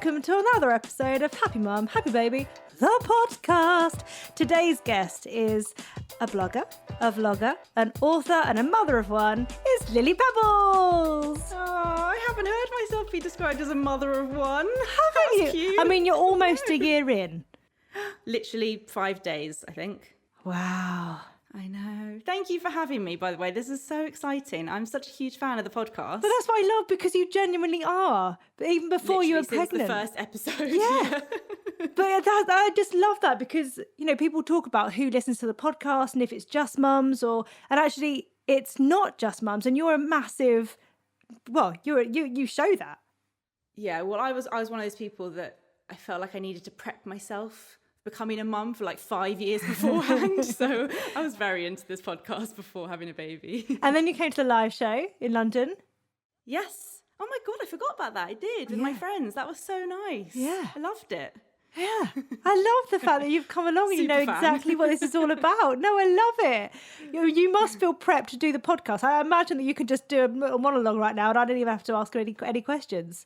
welcome to another episode of Happy Mum, Happy Baby, the podcast. Today's guest is a blogger, a vlogger, an author and a mother of one, is Lily Pebbles. Oh, I haven't heard myself be described as a mother of one. Haven't you? Cute. I mean, you're almost a year in. Literally 5 days, I think. Wow. I know. Thank you for having me, by the way. This is so exciting. I'm such a huge fan of the podcast. But that's what I love, because you genuinely are. But even before Literally you were since pregnant. the first episode. Yeah. But I just love that, because, you know, people talk about who listens to the podcast and if it's just mums and actually it's not just mums, and you're a massive, well, you show that. Yeah, well, I was one of those people that I felt like I needed to prep myself becoming a mum for like 5 years beforehand. So I was very into this podcast before having a baby. And then you came to the live show in London. Yes. Oh my God, I forgot about that. I did with my friends. That was so nice. Yeah. I loved it. Yeah. I love the fact that you've come along and you know Super fan. exactly what this is all about. No, I love it. You must feel prepped to do the podcast. I imagine that you could just do a monologue right now and I don't even have to ask any questions.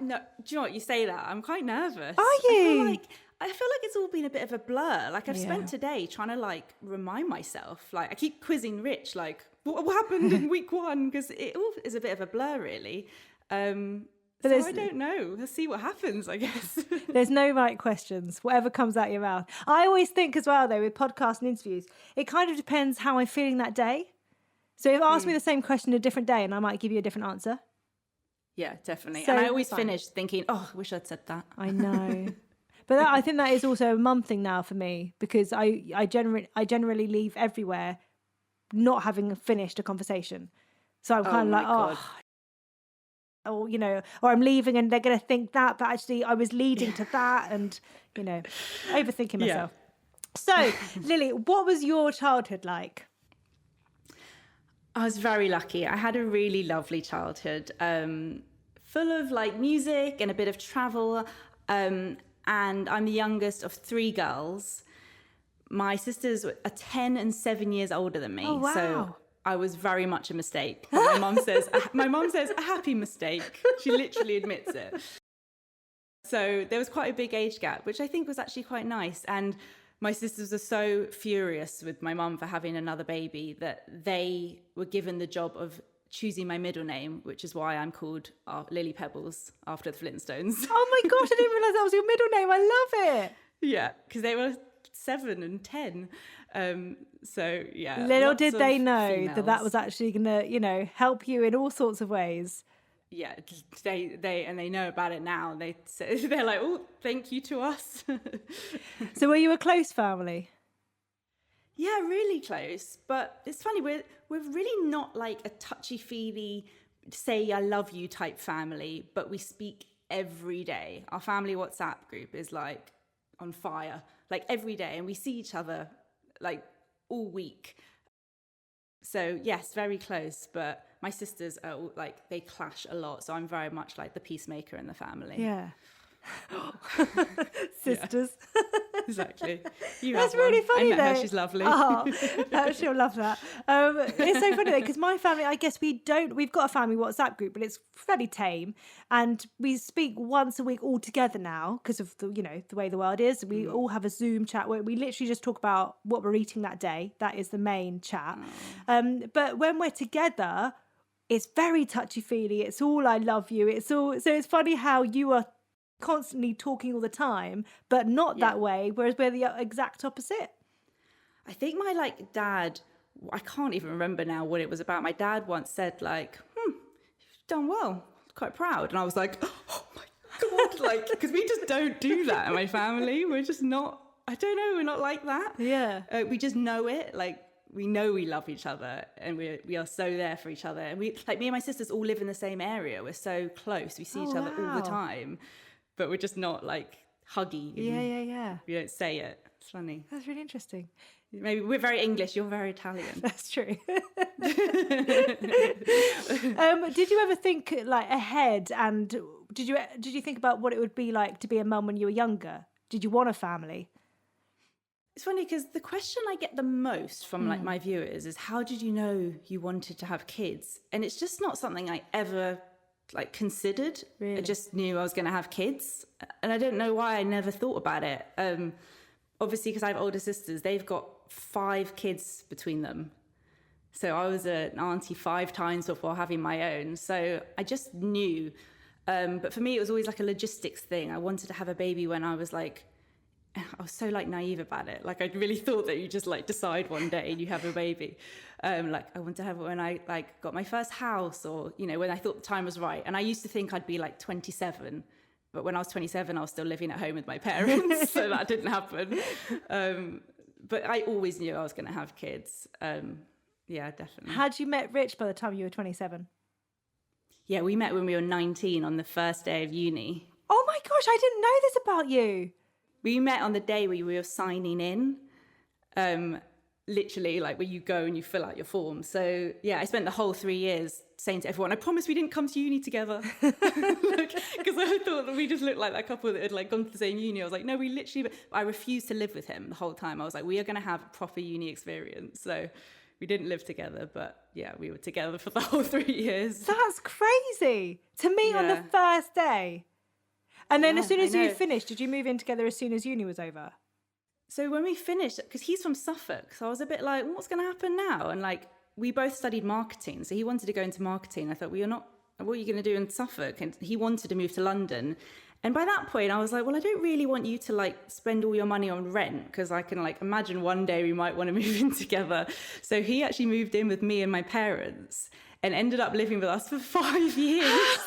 No, do you know what? You say that. I'm quite nervous. Are you? I feel like it's all been a bit of a blur. Like I've spent today trying to like remind myself. Like I keep quizzing Rich, like what happened in week 1? Because it all is a bit of a blur, really. So I don't know. Let's see what happens, I guess. There's no right questions, whatever comes out your mouth. I always think as well, though, with podcasts and interviews, it kind of depends how I'm feeling that day. So if you ask me the same question a different day, and I might give you a different answer. Yeah, definitely. So and I always finish thinking, oh, I wish I'd said that. I know. But I think that is also a mum thing now for me, because I generally leave everywhere not having finished a conversation. So I'm kind of like, God. or, you know, or I'm leaving and they're going to think that, but actually I was leading to that, and, you know, overthinking myself. So, Lily, what was your childhood like? I was very lucky. I had a really lovely childhood, full of like music and a bit of travel. And I'm the youngest of 3 girls. My sisters are 10 and 7 years older than me. Oh, wow. So I was very much a mistake. My mum says a happy mistake. She literally admits it. So there was quite a big age gap, which I think was actually quite nice. And my sisters are so furious with my mum for having another baby that they were given the job of choosing my middle name, which is why I'm called Lily Pebbles after the Flintstones. Oh my gosh, I didn't realise that was your middle name. I love it. Yeah, because they were 7 and 10. So yeah. Little did they know females. that was actually going to, you know, help you in all sorts of ways. Yeah, they know about it now. They're like, oh, thank you to us. So were you a close family? Yeah, really close. But it's funny, we're really not like a touchy-feely, say I love you type family, but we speak every day. Our family WhatsApp group is like on fire, like every day, and we see each other like all week. So yes, very close, but my sisters are all, like, they clash a lot, so I'm very much like the peacemaker in the family. Yeah. Sisters. Yeah. Exactly. That's really funny. I met though. her, she's lovely. Oh, she'll love that. It's so funny though, because my family, I guess we've got a family WhatsApp group, but it's fairly tame, and we speak once a week all together now because of the, you know, the way the world is. We all have a Zoom chat where we literally just talk about what we're eating that day. That is the main chat. But when we're together, it's very touchy-feely. It's all I love you. It's all, so it's funny how you are constantly talking all the time, but not that way, whereas we're the exact opposite. I think my like dad, I can't even remember now what it was about. My dad once said like, you've done well, quite proud. And I was like, oh my God, like, because we just don't do that in my family. We're just not, I don't know, we're not like that. Yeah. We just know it, like, we know we love each other and we are so there for each other. And we, like, me and my sisters all live in the same area. We're so close. We see each other all the time, but we're just not like huggy. Yeah. We don't say it. It's funny. That's really interesting. Maybe we're very English. You're very Italian. That's true. Did you ever think like ahead, and did you think about what it would be like to be a mum when you were younger? Did you want a family? It's funny because the question I get the most from like my viewers is, how did you know you wanted to have kids? And it's just not something I ever like considered. Really? I just knew I was going to have kids, and I don't know why I never thought about it. Obviously, because I have older sisters, they've got 5 kids between them. So I was an auntie 5 times before having my own. So I just knew. But for me, it was always like a logistics thing. I wanted to have a baby when I was so like naive about it. Like I really thought that you just like decide one day and you have a baby. Like I want to have it when I like got my first house, or, you know, when I thought the time was right. And I used to think I'd be like 27. But when I was 27, I was still living at home with my parents. So that didn't happen. But I always knew I was going to have kids. Yeah, definitely. Had you met Rich by the time you were 27? Yeah, we met when we were 19 on the first day of uni. Oh my gosh, I didn't know this about you. We met on the day where we were signing in. Literally, like where you go and you fill out your form. So yeah, I spent the whole 3 years saying to everyone, I promise we didn't come to uni together. Because I thought that we just looked like that couple that had like gone to the same uni. I was like, no, we literally, I refused to live with him the whole time. I was like, we are going to have a proper uni experience. So we didn't live together, but yeah, we were together for the whole 3 years. That's crazy. To meet on the first day. And then as soon as you finished, did you move in together as soon as uni was over? So when we finished, because he's from Suffolk, so I was a bit like, what's going to happen now? And like, we both studied marketing. So he wanted to go into marketing. I thought, well, what are you going to do in Suffolk? And he wanted to move to London. And by that point, I was like, well, I don't really want you to like spend all your money on rent, because I can like imagine one day we might want to move in together. So he actually moved in with me and my parents and ended up living with us for 5 years.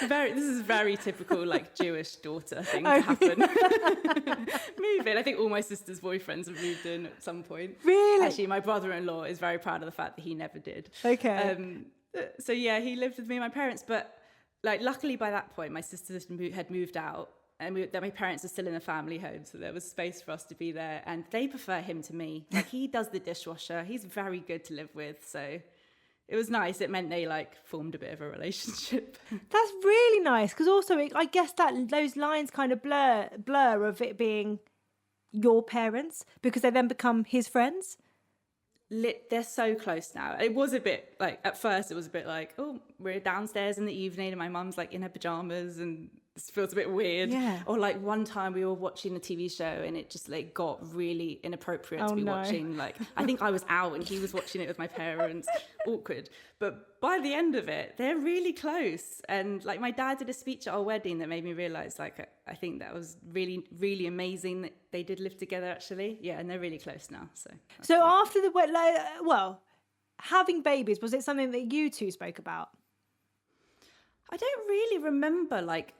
This is very typical like Jewish daughter thing to happen. Move in. I think all my sister's boyfriends have moved in at some point. Really? Actually, my brother-in-law is very proud of the fact that he never did. Okay. So yeah, he lived with me and my parents, but like luckily by that point my sisters had moved out, and my parents are still in a family home, so there was space for us to be there, and they prefer him to me. Like he does the dishwasher. He's very good to live with, so it was nice. It meant they like formed a bit of a relationship. That's really nice, because also I guess that those lines kind of blur of it being your parents, because they then become his friends. They're so close now. It was a bit like, at first it was a bit like, oh, we're downstairs in the evening and my mum's like in her pajamas and this feels a bit weird. Yeah. Or like one time we were watching a TV show and it just like got really inappropriate to be watching. Like I think I was out and he was watching it with my parents. Awkward. But by the end of it, they're really close. And like my dad did a speech at our wedding that made me realise like I think that was really, really amazing that they did live together actually. Yeah, and they're really close now. So after having babies, was it something that you two spoke about? I don't really remember like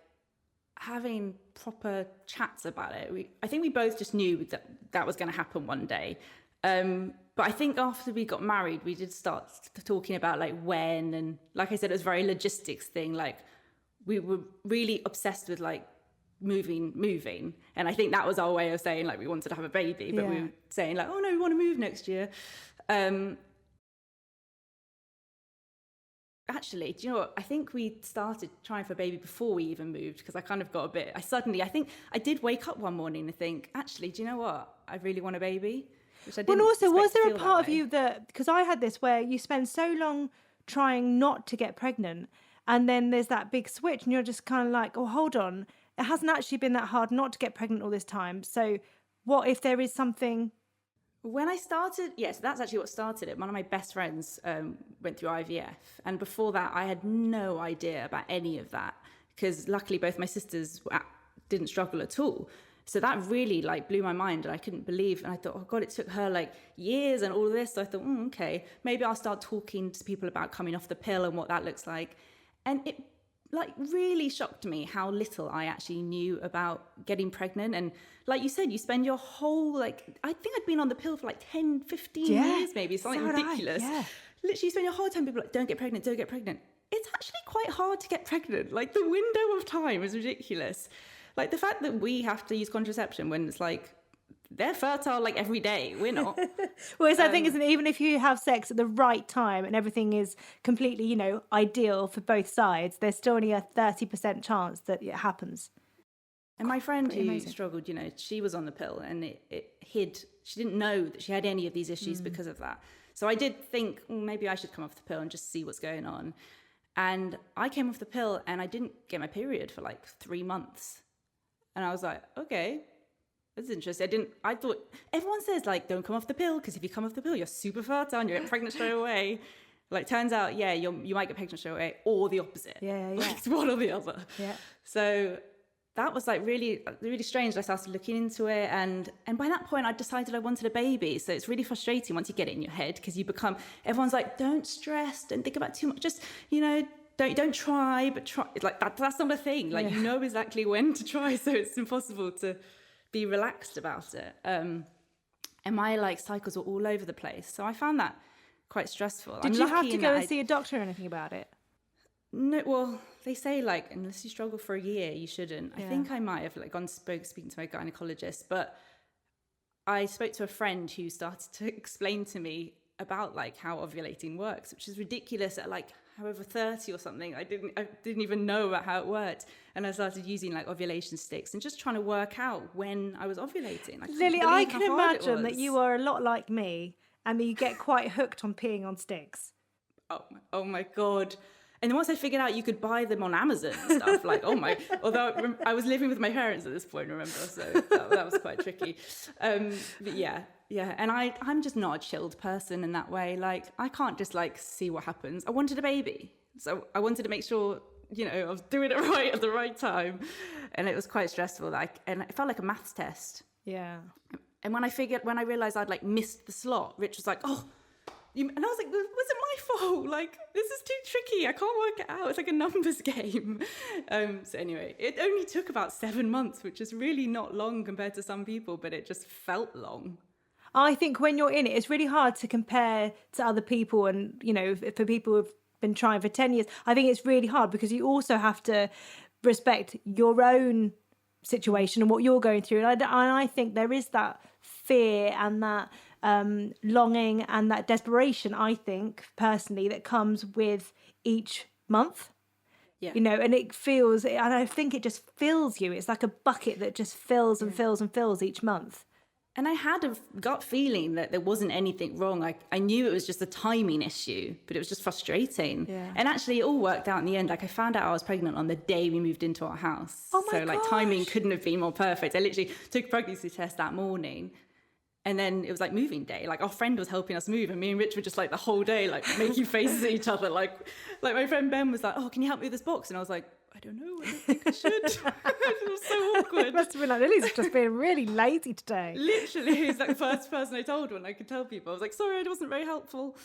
having proper chats about it. I think we both just knew that was going to happen one day. But I think after we got married, we did start talking about like when, and like I said, it was a very logistics thing. Like we were really obsessed with like moving. And I think that was our way of saying like we wanted to have a baby, but we were saying like, oh no, we want to move next year. Actually, do you know what? I think we started trying for a baby before we even moved, because I kind of got a bit, I think I did wake up one morning and think, actually, do you know what? I really want a baby. Which I didn't. Well, also, was there a part of way. you that, because I had this where you spend so long trying not to get pregnant, and then there's that big switch and you're just kind of like, oh, hold on. It hasn't actually been that hard not to get pregnant all this time. So what if there is something? When I started, yes, that's actually what started it. One of my best friends went through IVF. And before that, I had no idea about any of that, because luckily both my sisters didn't struggle at all. So that really like blew my mind, and I couldn't believe. And I thought, oh God, it took her like years and all of this. So I thought, okay, maybe I'll start talking to people about coming off the pill and what that looks like. And it like really shocked me how little I actually knew about getting pregnant. And like you said, you spend your whole, like, I think I'd been on the pill for like 10, 15 years, maybe, something ridiculous. Literally spend your whole time, people are like, don't get pregnant. It's actually quite hard to get pregnant. Like the window of time is ridiculous. Like the fact that we have to use contraception when it's like, they're fertile like every day. We're not. Well, it's that thing, isn't it? Even if you have sex at the right time and everything is completely, ideal for both sides, there's still only a 30% chance that it happens. And my friend who struggled, she was on the pill and it hid. She didn't know that she had any of these issues because of that. So I did think, maybe I should come off the pill and just see what's going on. And I came off the pill and I didn't get my period for like 3 months. And I was like, okay, that's interesting. I thought, everyone says like, don't come off the pill, because if you come off the pill, you're super fertile and you get pregnant straight away. Like, turns out, yeah, you might get pregnant straight away, or the opposite. Yeah. Like, it's one or the other. Yeah. So that was like really, really strange. I started looking into it, and by that point, I decided I wanted a baby. So it's really frustrating once you get it in your head, because everyone's like, don't stress, don't think about too much, just, don't try, but try. Like that's not a thing. Like, you know exactly when to try, so it's impossible to be relaxed about it. And my like cycles were all over the place, so I found that quite stressful. Did you have to go and see a doctor or anything about it? No, well, they say like, unless you struggle for a year, you shouldn't. Yeah. I think I might have like speaking to my gynecologist, but I spoke to a friend who started to explain to me about like how ovulating works, which is ridiculous at like however 30 or something. I didn't even know about how it worked, and I started using like ovulation sticks and just trying to work out when I was ovulating. Lily, I can imagine that you are a lot like me, and that you get quite hooked on peeing on sticks. Oh my God. And then once I figured out you could buy them on Amazon and stuff, like, although I was living with my parents at this point, remember? So that was quite tricky. But yeah. And I'm just not a chilled person in that way. Like, I can't just like see what happens. I wanted a baby. So I wanted to make sure, I was doing it right at the right time. And it was quite stressful. And it felt like a maths test. Yeah. And when I realized I'd like missed the slot, Rich was like, and I was like, was it my fault? Like, this is too tricky. I can't work it out. It's like a numbers game. So anyway, it only took about 7 months, which is really not long compared to some people, but it just felt long. I think when you're in it, it's really hard to compare to other people. And, for people who've been trying for 10 years, I think it's really hard because you also have to respect your own situation and what you're going through. And I think there is that fear and that longing and that desperation, I think, personally, that comes with each month. Yeah. And it feels, and I think it just fills you. It's like a bucket that just fills and fills and fills each month. And I had a gut feeling that there wasn't anything wrong. I knew it was just a timing issue, but it was just frustrating. Yeah. And actually it all worked out in the end. Like, I found out I was pregnant on the day we moved into our house. Oh my gosh. Like, timing couldn't have been more perfect. I literally took a pregnancy test that morning. And then it was like moving day. Like, our friend was helping us move, and me and Rich were just like the whole day, like making faces at each other. Like my friend Ben was like, can you help me with this box? And I was like, I don't know. I don't think I should. It was so awkward. It must have been like, Lily's just being really lazy today. Literally, he's like the first person I told when I could tell people. I was like, sorry, it wasn't very helpful.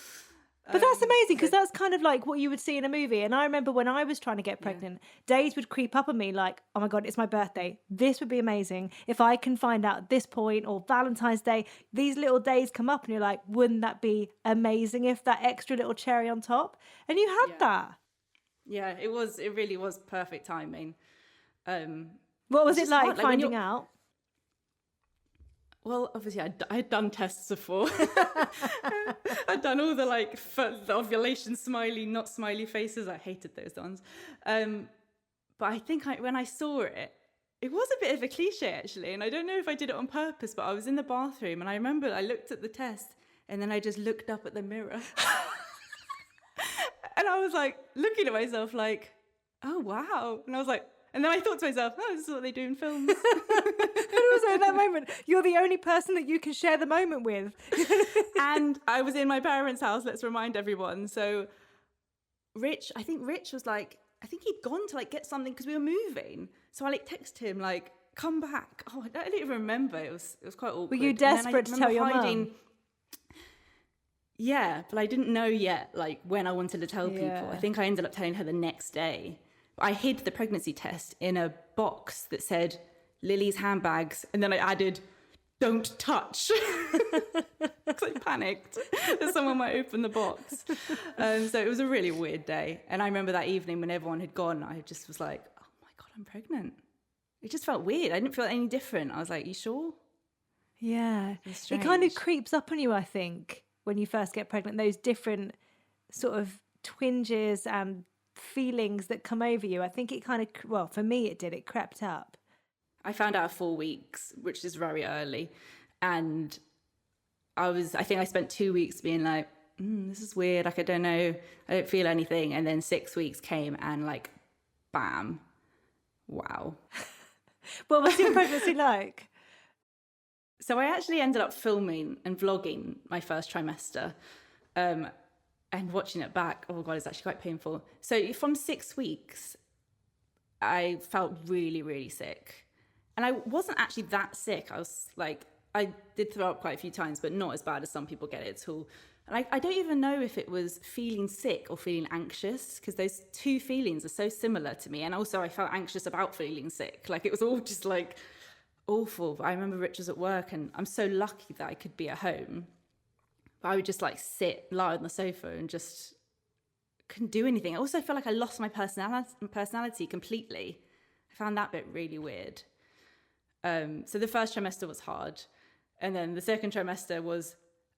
But that's amazing, because that's kind of like what you would see in a movie. And I remember when I was trying to get pregnant, days would creep up on me like, oh my God, it's my birthday. This would be amazing if I can find out at this point, or Valentine's Day. These little days come up and you're like, wouldn't that be amazing if that extra little cherry on top? And you had that. Yeah, it really was perfect timing. What was it like finding out? Well, obviously, I had done tests before. I'd done all the the ovulation smiley, not smiley faces. I hated those ones. But I think when I saw it, it was a bit of a cliche, actually. And I don't know if I did it on purpose, but I was in the bathroom and I remember I looked at the test and then I just looked up at the mirror. And I was like looking at myself like, oh, wow. And I was like, and then I thought to myself, this is what they do in films. And also in that moment, you're the only person that you can share the moment with. And I was in my parents' house, let's remind everyone. So I think Rich was like, I think he'd gone to get something because we were moving. So I texted him come back. Oh, I don't even remember. It was quite awkward. Were you desperate to tell your mum? Yeah, but I didn't know yet when I wanted to tell people. I think I ended up telling her the next day. I hid the pregnancy test in a box that said Lily's handbags, and then I added, don't touch. Because I panicked that someone might open the box. So it was a really weird day. And I remember that evening when everyone had gone, I just was like, oh my God, I'm pregnant. It just felt weird. I didn't feel any different. I was like, you sure? Yeah. It kind of creeps up on you, I think, when you first get pregnant, those different sort of twinges and feelings that come over you. I think it kind of, for me it did, it crept up. I found out at 4 weeks, which is very early, and I think I spent 2 weeks being like, this is weird. Like, I don't know. I don't feel anything. And then 6 weeks came and like, bam. Wow. What was your pregnancy like? So I actually ended up filming and vlogging my first trimester. And watching it back, oh God, it's actually quite painful. So from 6 weeks, I felt really, really sick. And I wasn't actually that sick. I was like, I did throw up quite a few times, but not as bad as some people get it at all. And I don't even know if it was feeling sick or feeling anxious, because those two feelings are so similar to me. And also I felt anxious about feeling sick. Like, it was all just like awful. But I remember Rich was at work, and I'm so lucky that I could be at home. But I would just like lie on the sofa and just couldn't do anything. I also felt like I lost my personality completely. I found that bit really weird. So the first trimester was hard. And then the second trimester was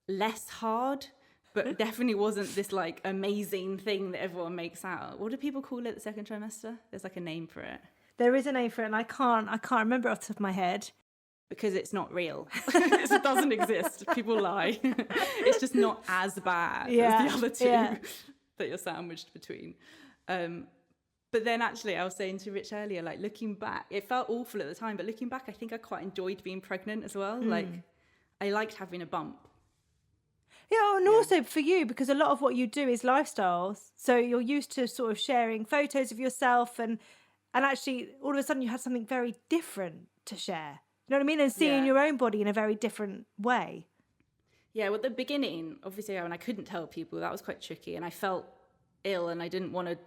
less hard, but definitely wasn't this like amazing thing that everyone makes out. What do people call it, the second trimester? There's like a name for it. There is a name for it, and I can't remember off the top of my head. Because it's not real. It doesn't exist. People lie. It's just not as bad as the other two that you're sandwiched between. But then actually, I was saying to Rich earlier, like, looking back, it felt awful at the time, but looking back, I think I quite enjoyed being pregnant as well. Like, I liked having a bump. Yeah, and also for you, because a lot of what you do is lifestyles. So you're used to sort of sharing photos of yourself, and actually all of a sudden you had something very different to share. You know what I mean? And seeing your own body in a very different way. Yeah, well, at the beginning, obviously, when I couldn't tell people, that was quite tricky. And I felt ill, and I didn't want to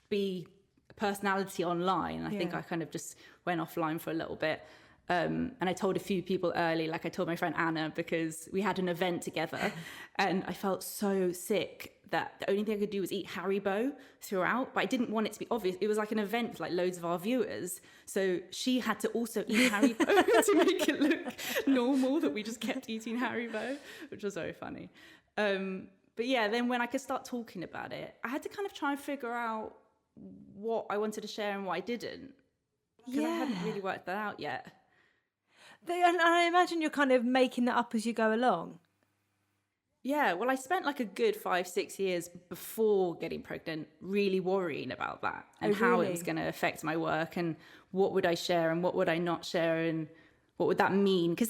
be a personality online. I think I kind of just went offline for a little bit. And I told a few people early, like I told my friend Anna, because we had an event together and I felt so sick that the only thing I could do was eat Haribo throughout, but I didn't want it to be obvious. It was like an event with like loads of our viewers. So she had to also eat Haribo to make it look normal that we just kept eating Haribo, which was very funny. But yeah, then when I could start talking about it, I had to kind of try and figure out what I wanted to share and what I didn't. Because I hadn't really worked that out yet. And I imagine you're kind of making that up as you go along. Yeah, well, I spent like a good 5-6 years before getting pregnant really worrying about that and how it was going to affect my work and what would I share and what would I not share and what would that mean? Because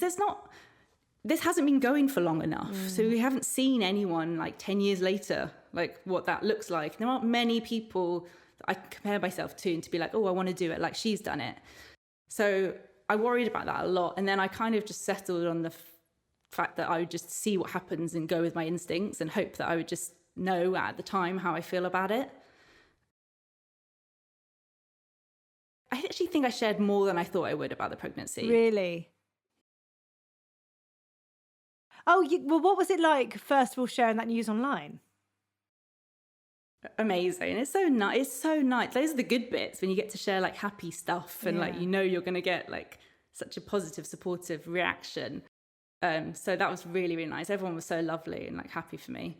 this hasn't been going for long enough. So we haven't seen anyone like 10 years later, like what that looks like. There aren't many people that I compare myself to and to be like, oh, I want to do it like she's done it. So I worried about that a lot. And then I kind of just settled on the fact that I would just see what happens and go with my instincts and hope that I would just know at the time how I feel about it. I actually think I shared more than I thought I would about the pregnancy. Really? Oh, well, what was it like, first of all, sharing that news online? Amazing. It's so nice. It's so nice. Those are the good bits when you get to share like happy stuff and like, you know, you're going to get like such a positive, supportive reaction. So that was really, really nice. Everyone was so lovely and like happy for me.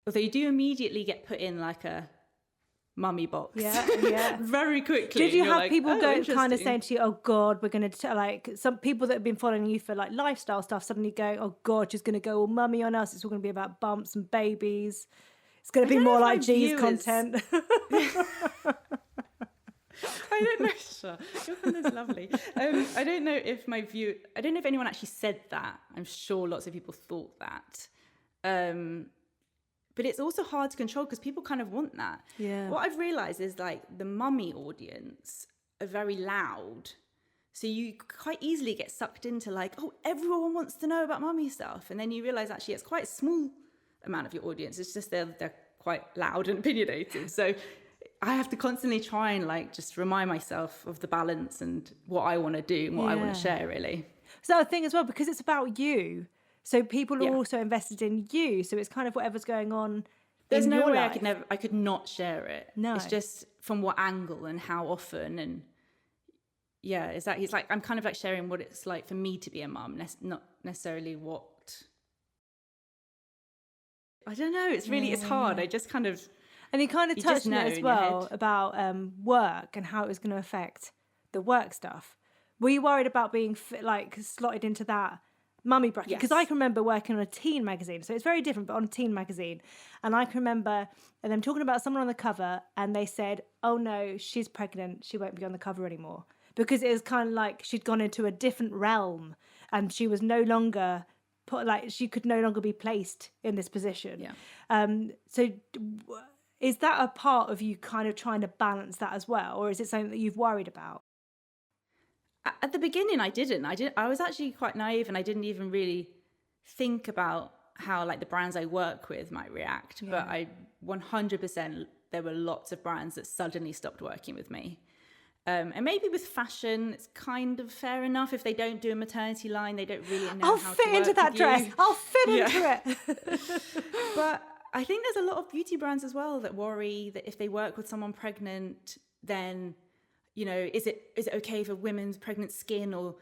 Although you do immediately get put in like a mummy box. Yeah. Very quickly. Did you have people go kind of saying to you, oh God, we're going to like some people that have been following you for like lifestyle stuff suddenly go, oh God, she's going to go all mummy on us. It's all going to be about bumps and babies. It's going to be more like G's content. I don't know. Sure. Your content's lovely. I don't know if anyone actually said that. I'm sure lots of people thought that. But it's also hard to control because people kind of want that. Yeah. What I've realised is like the mummy audience are very loud. So you quite easily get sucked into like, oh, everyone wants to know about mummy stuff. And then you realise actually it's quite a small amount of your audience. It's just they're quite loud and opinionated. So I have to constantly try and like just remind myself of the balance and what I want to do and what I want to share, really. So that thing as well, because it's about you. So people are also invested in you. So it's kind of whatever's going on. There's in no your way life. I could not share it. No. It's just from what angle and how often. And yeah, it's like I'm kind of like sharing what it's like for me to be a mum, not necessarily what. I don't know. It's really, it's hard. I just kind of. And you kind of touched on it as well about work and how it was going to affect the work stuff. Were you worried about being like slotted into that mummy bracket, because Yes. I can remember working on a teen magazine, so it's very different, but on a teen magazine, and I can remember them talking about someone on the cover, and they said, oh no, she's pregnant, she won't be on the cover anymore, because it was kind of like she'd gone into a different realm and she was no longer she could no longer be placed in this position. So is that a part of you kind of trying to balance that as well, or is it something that you've worried about? At the beginning, I didn't. I was actually quite naive, and I didn't even really think about how like the brands I work with might react. Yeah. But I 100%, there were lots of brands that suddenly stopped working with me. And maybe with fashion, it's kind of fair enough. If they don't do a maternity line, they don't really know I'll how fit to work into that with dress. you. I'll fit Yeah. into it. But I think there's a lot of beauty brands as well that worry that if they work with someone pregnant, then, you know, is it okay for women's pregnant skin, or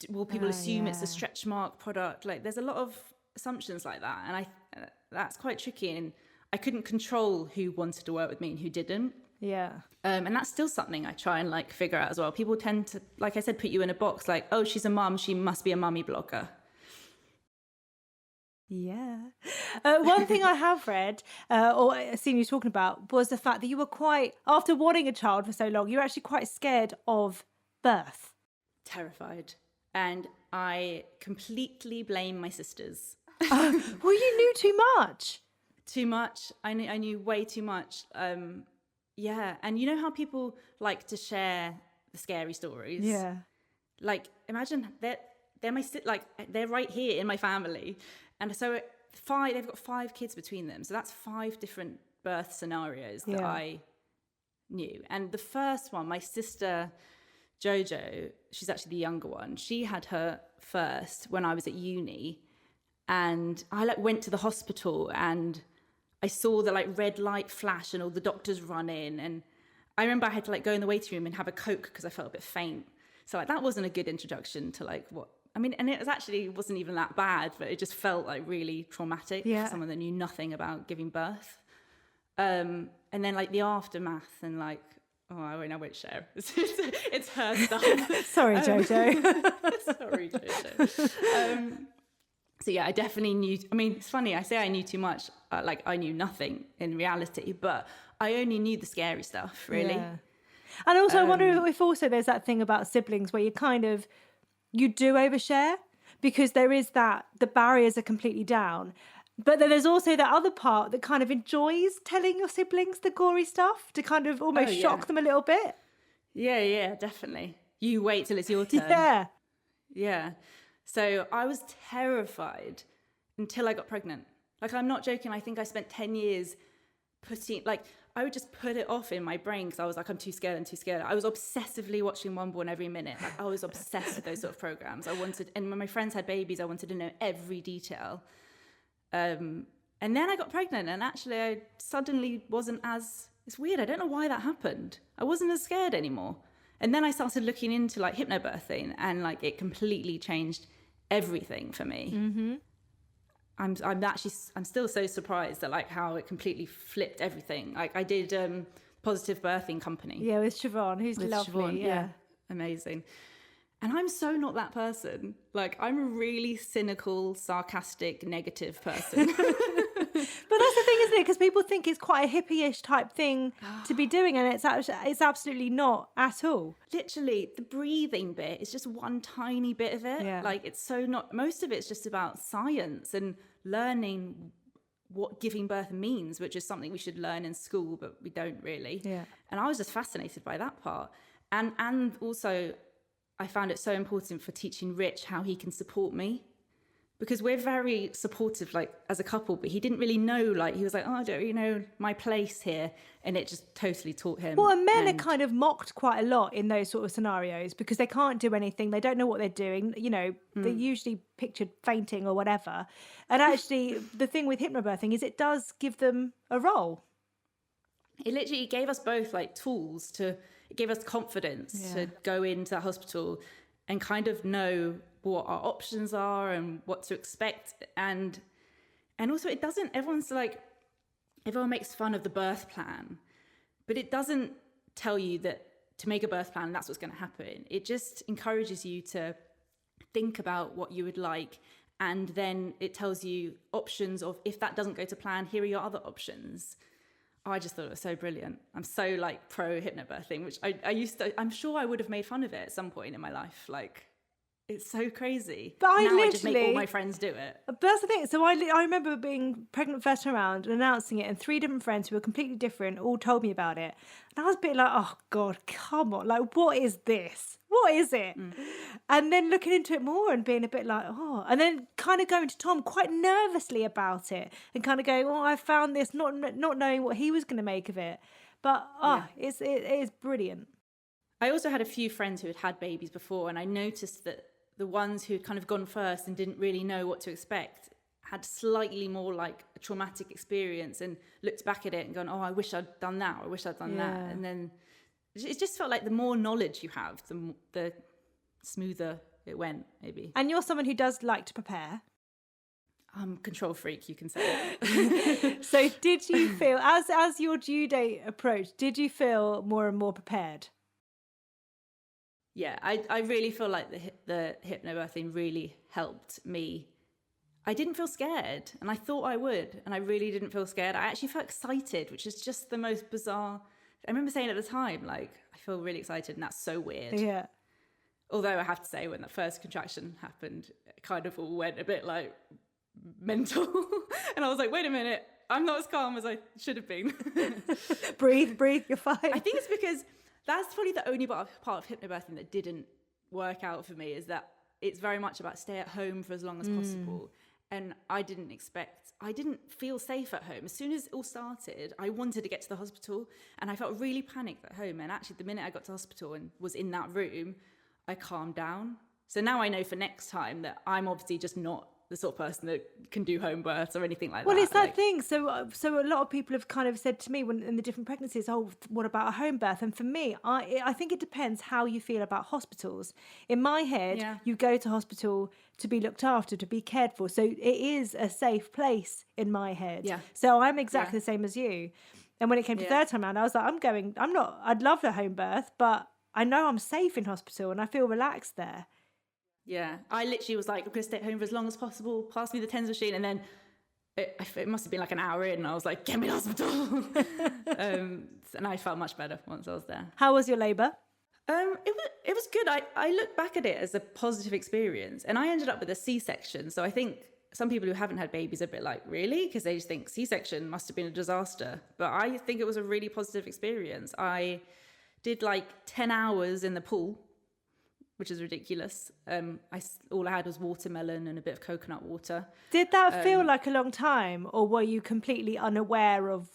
will people assume it's a stretch mark product? Like, there's a lot of assumptions like that, and that's quite tricky. And I couldn't control who wanted to work with me and who didn't. Yeah. And that's still something I try and like figure out as well. People tend to, like I said, put you in a box like, oh, she's a mum, she must be a mummy blogger. Yeah. One thing I have read or seen you talking about was the fact that you were quite, after wanting a child for so long, you were actually quite scared of birth. Terrified. And I completely blame my sisters. Well, you knew too much. Too much. I knew way too much. Yeah. And you know how people like to share the scary stories? Yeah. Like, imagine they're right here in my family. And so they've got 5 kids between them. So that's 5 different birth scenarios that I knew. And the first one, my sister Jojo, she's actually the younger one. She had her first when I was at uni. And I like went to the hospital and I saw the like red light flash and all the doctors run in. And I remember I had to like go in the waiting room and have a Coke because I felt a bit faint. So like that wasn't a good introduction to like what, I mean, and it wasn't even that bad, but it just felt like really traumatic for someone that knew nothing about giving birth. And then like the aftermath and like, oh, I won't share. It's her stuff. Sorry, Jojo. Sorry, Jojo. So yeah, I definitely knew. I mean, it's funny. I say I knew too much. Like I knew nothing in reality, but I only knew the scary stuff, really. Yeah. And also, I wonder if also there's that thing about siblings where you do overshare, because there is that the barriers are completely down. But then there's also that other part that kind of enjoys telling your siblings the gory stuff to kind of almost shock them a little bit. Yeah, definitely. You wait till it's your turn. Yeah. So I was terrified until I got pregnant. Like, I'm not joking. I think I spent 10 years I would just put it off in my brain because I was like, I'm too scared. I was obsessively watching One Born every minute. Like, I was obsessed with those sort of programs. And when my friends had babies, I wanted to know every detail. And then I got pregnant, and actually I suddenly wasn't it's weird. I don't know why that happened. I wasn't as scared anymore. And then I started looking into like hypnobirthing, and like it completely changed everything for me. Mm-hmm. I'm still so surprised at like how it completely flipped everything. Like I did Positive Birthing Company. Yeah, with Siobhan, who's lovely. Siobhan, yeah, amazing. And I'm so not that person. Like, I'm a really cynical, sarcastic, negative person. But that's the thing, isn't it? Because people think it's quite a hippie-ish type thing to be doing, and it's absolutely not at all. Literally, the breathing bit is just one tiny bit of it. Yeah. Like, it's so not... Most of it's just about science and learning what giving birth means, which is something we should learn in school, but we don't really. Yeah. And I was just fascinated by that part. And also... I found it so important for teaching Rich how he can support me, because we're very supportive, like as a couple, but he didn't really know, like he was like, oh, I don't really know my place here. And it just totally taught him. Well, and men are kind of mocked quite a lot in those sort of scenarios because they can't do anything. They don't know what they're doing. You know, they're usually pictured fainting or whatever. And actually the thing with hypnobirthing is it does give them a role. It literally gave us both like tools it gave us confidence to go into the hospital and kind of know what our options are and what to expect. And also everyone makes fun of the birth plan, but it doesn't tell you that to make a birth plan, that's what's going to happen. It just encourages you to think about what you would like. And then it tells you options of, if that doesn't go to plan, here are your other options. Oh, I just thought it was so brilliant. I'm so like pro hypnobirthing, which I'm sure I would have made fun of it at some point in my life. Like, it's so crazy. But I just make all my friends do it. But that's the thing. So I remember being pregnant first time around and announcing it, and 3 different friends who were completely different all told me about it. And I was a bit like, oh God, come on. Like, what is this? What is it? And then looking into it more and being a bit like, oh, and then kind of going to Tom quite nervously about it and kind of going, oh, I found this, not knowing what he was going to make of it. But it is brilliant. I also had a few friends who had had babies before, and I noticed that the ones who had kind of gone first and didn't really know what to expect had slightly more like a traumatic experience and looked back at it and gone, oh, I wish I'd done that, or I wish I'd done that. And then it just felt like the more knowledge you have, the smoother it went, maybe. And you're someone who does like to prepare. I'm a control freak, you can say. So did you feel, as your due date approached, did you feel more and more prepared? Yeah, I really feel like the hypnobirthing really helped me. I didn't feel scared, and I thought I would, and I really didn't feel scared. I actually felt excited, which is just the most bizarre. I remember saying at the time, like, I feel really excited, and that's so weird. Yeah. Although I have to say, when that first contraction happened, it kind of all went a bit like mental. And I was like, wait a minute, I'm not as calm as I should have been. breathe, you're fine. I think it's because that's probably the only part of hypnobirthing that didn't work out for me, is that it's very much about stay at home for as long as possible. And I didn't feel safe at home. As soon as it all started, I wanted to get to the hospital, and I felt really panicked at home. And actually, the minute I got to hospital and was in that room, I calmed down. So now I know for next time that I'm obviously just not the sort of person that can do home births or anything like that. Well, it's that thing. So a lot of people have kind of said to me when in the different pregnancies, oh, what about a home birth? And for me, I think it depends how you feel about hospitals. In my head, you go to hospital to be looked after, to be cared for. So it is a safe place in my head. Yeah. So I'm exactly the same as you. And when it came to third time around, I was like, I'd love a home birth, but I know I'm safe in hospital and I feel relaxed there. Yeah, I literally was like, I'm going to stay at home for as long as possible, pass me the TENS machine, and then it must have been like an hour in, and I was like, get me to hospital. And I felt much better once I was there. How was your labour? It was good. I look back at it as a positive experience, and I ended up with a C-section. So I think some people who haven't had babies are a bit like, really? Because they just think C-section must have been a disaster. But I think it was a really positive experience. I did like 10 hours in the pool, which is ridiculous. All I had was watermelon and a bit of coconut water. Did that feel like a long time, or were you completely unaware of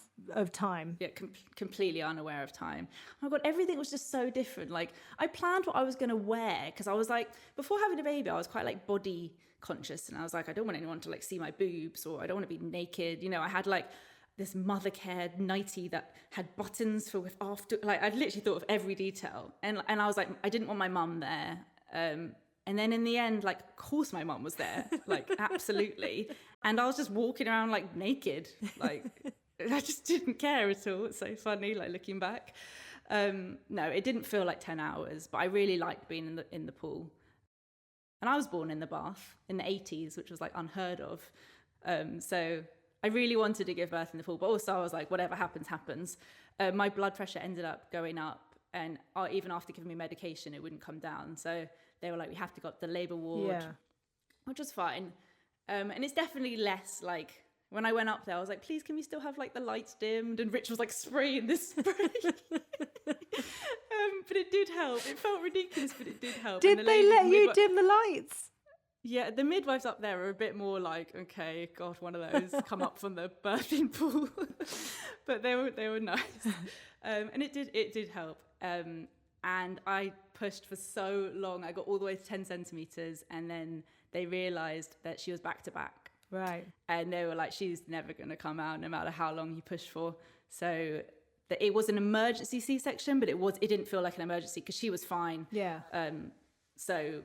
time? Yeah, completely unaware of time. Oh my God, everything was just so different. Like, I planned what I was going to wear, because I was like, before having a baby, I was quite like body conscious, and I was like, I don't want anyone to like see my boobs, or I don't want to be naked. You know, I had like this mother care nightie that had buttons for with after, like I'd literally thought of every detail, and I was like, I didn't want my mum there, and then in the end, like, of course my mum was there, like, absolutely, and I was just walking around like naked, like I just didn't care at all. It's so funny, like, looking back. No, it didn't feel like 10 hours, but I really liked being in the pool. And I was born in the bath in the 80s, which was like unheard of, so I really wanted to give birth in the pool, but also I was like, whatever happens, happens. My blood pressure ended up going up, and even after giving me medication, it wouldn't come down. So they were like, we have to go to the labour ward, which was fine. And it's definitely less like, when I went up there, I was like, please, can we still have like the lights dimmed? And Rich was like spraying this spray. But it did help. It felt ridiculous, but it did help. Did they let you dim the lights? Yeah, the midwives up there are a bit more like, okay, God, one of those come up from the birthing pool, but they were nice, and it did help. And I pushed for so long. I got all the way to 10 centimeters, and then they realised that she was back to back. Right. And they were like, she's never going to come out, no matter how long you push for. So it was an emergency C-section, but it didn't feel like an emergency because she was fine. Yeah. So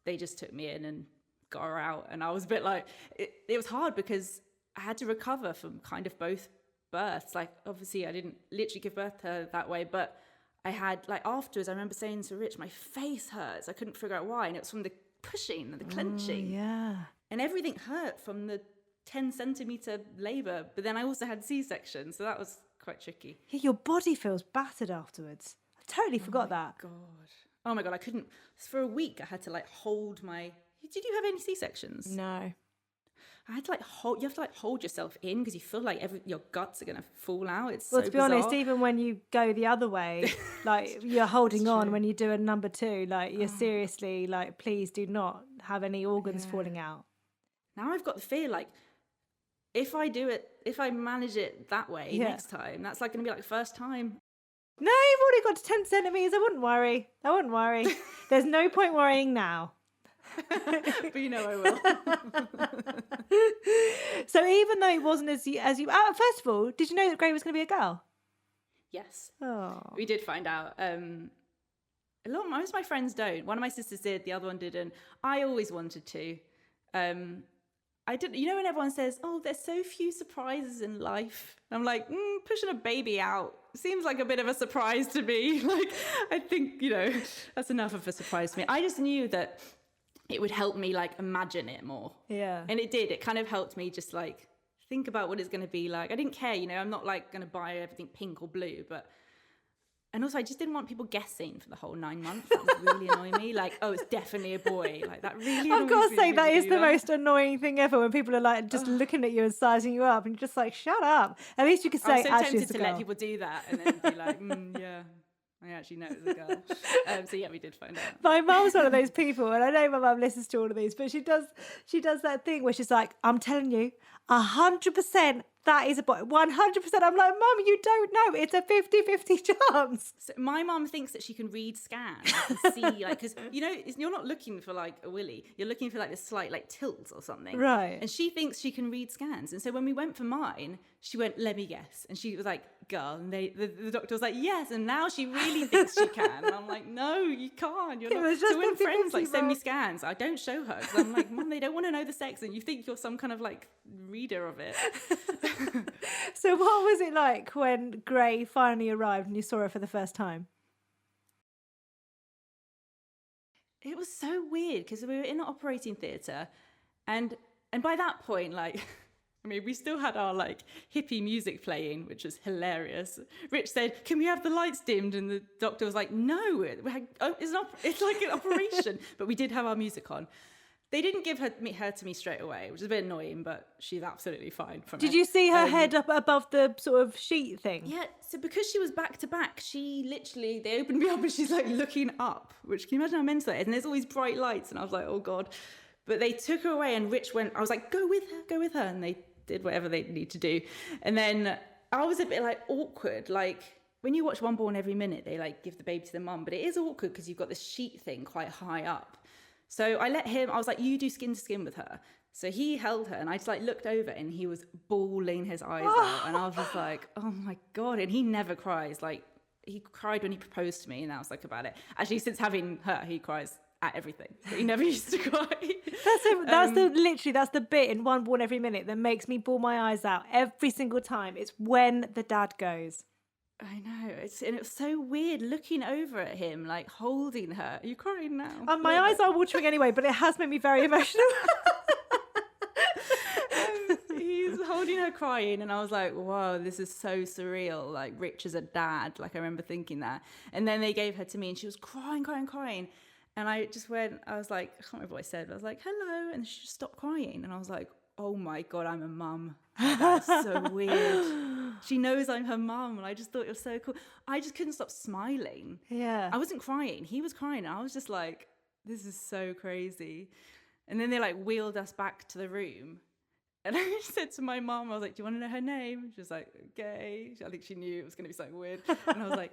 they just took me in and got her out, and I was a bit like, it was hard because I had to recover from kind of both births. Like, obviously I didn't literally give birth to her that way, but I had, like, afterwards I remember saying to Rich, my face hurts, I couldn't figure out why, and it was from the pushing, the clenching. Yeah. And everything hurt from the 10 centimetre labour. But then I also had C-section, so that was quite tricky. Yeah, your body feels battered afterwards. I totally forgot that. Oh my God, I couldn't. For a week, I had to like hold my... Did you have any C-sections? No. I had to like hold... You have to like hold yourself in because you feel like your guts are going to fall out. It's Well, so to be bizarre. honest, even when you go the other way, like you're holding on when you do a number 2, like you're seriously like, please do not have any organs falling out. Now I've got the fear like, if I manage it that way next time, that's like going to be like first time. No, you've already got to 10 centimetres. I wouldn't worry. There's no point worrying now. But you know I will. So even though it wasn't as you first of all, did you know that Gray was going to be a girl? Yes. Oh. We did find out. Most of my friends don't. One of my sisters did, the other one didn't. I always wanted to. I didn't. You know when everyone says, "Oh, there's so few surprises in life," I'm like, pushing a baby out seems like a bit of a surprise to me. Like, I think that's enough of a surprise to me. I just knew that it would help me like imagine it more. Yeah. And it did. It kind of helped me just like think about what it's going to be like. I didn't care. I'm not like going to buy everything pink or blue, but. And also, I just didn't want people guessing for the whole 9 months. That was really annoying me. Like, oh, it's definitely a boy. Like, that really annoys I've got to me say, when that people is do the most annoying thing ever when people are like just looking at you and sizing you up and you're just like, shut up. At least you could say, I was so actually, tempted it's a to girl. let people do that and then be like, yeah, I actually know it was a girl. So yeah, we did find out. My mum's one of those people, and I know my mum listens to all of these, but she does that thing where she's like, I'm telling you, 100% that is a boy. 100%. I'm like, Mum, you don't know. It's a 50-50 chance. So my mum thinks that she can read scans and see, like, because, you're not looking for, like, a willy. You're looking for, like, this slight, like, tilt or something. Right. And she thinks she can read scans. And so when we went for mine, she went, let me guess. And she was like, girl. And the doctor was like, yes. And now she really thinks she can. And I'm like, no, you can't. You're not. So when friends, like, send me scans, I don't show her. Because I'm like, Mum, they don't want to know the sex. And you think you're some kind of, like, reader of it. So what was it like when Gray finally arrived and you saw her for the first time? It was so weird because we were in the operating theatre and by that point, like, I mean, we still had our, like, hippie music playing, which was hilarious. Rich said, can we have the lights dimmed? And the doctor was like, no, it's like an operation. But we did have our music on. They didn't give her to me straight away, which is a bit annoying, but she's absolutely fine from it. Did you see her head up above the sort of sheet thing? Yeah, so because she was back to back, they opened me up and she's like looking up, which can you imagine how mental that is? And there's all these bright lights and I was like, oh God. But they took her away and Rich went, I was like, go with her. And they did whatever they need to do. And then I was a bit like awkward, like, when you watch One Born Every Minute, they like give the baby to the mum, but it is awkward because you've got this sheet thing quite high up. So I was like, you do skin to skin with her. So he held her and I just like looked over and he was bawling his eyes out. And I was just like, oh my God. And he never cries. Like, he cried when he proposed to me and that was like about it. Actually, since having her, he cries at everything. But he never used to cry. That's the bit in One Born Every Minute that makes me bawl my eyes out every single time. It's when the dad goes. I know. And it was so weird looking over at him, like holding her. Are you crying now? My eyes are watering anyway, but it has made me very emotional. He's holding her crying and I was like, whoa, this is so surreal. Like, Rich as a dad. Like, I remember thinking that. And then they gave her to me and she was crying. And I just was like, I can't remember what I said, but I was like, hello. And she just stopped crying. And I was like, oh my God, I'm a mum. That's so weird. She knows I'm her mum. And I just thought it was so cool. I just couldn't stop smiling. Yeah. I wasn't crying. He was crying. And I was just like, this is so crazy. And then they like wheeled us back to the room. And I said to my mum, I was like, do you want to know her name? She was like, okay. I think she knew it was going to be something weird. And I was like,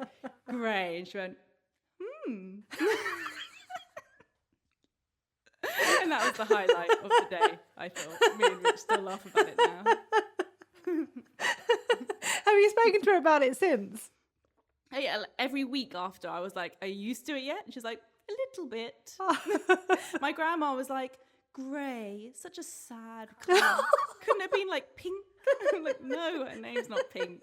Gray. And she went, And that was the highlight of the day, I thought. Me and Rich still laugh about it now. Have you spoken to her about it since? Oh, yeah, every week after, I was like, are you used to it yet? And she's like, a little bit. My grandma was like, Gray, it's such a sad colour. Couldn't it have been like pink? I'm like, no, her name's not pink.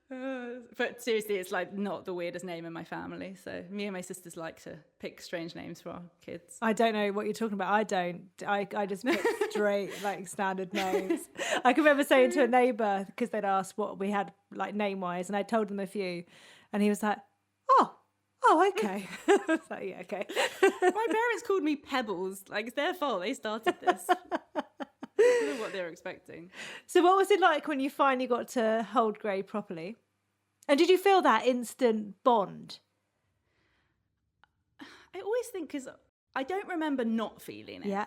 But seriously, it's like not the weirdest name in my family. So me and my sisters like to pick strange names for our kids. I don't know what you're talking about. I don't. I just pick straight, like, standard names. I can remember saying to a neighbour, because they'd asked what we had, like, name-wise, and I told them a few, and he was like, oh, okay. I was like, yeah, okay. My parents called me Pebbles. Like, it's their fault. They started this. I don't know what they were expecting. So what was it like when you finally got to hold Gray properly? And did you feel that instant bond? I always think, because I don't remember not feeling it. Yeah.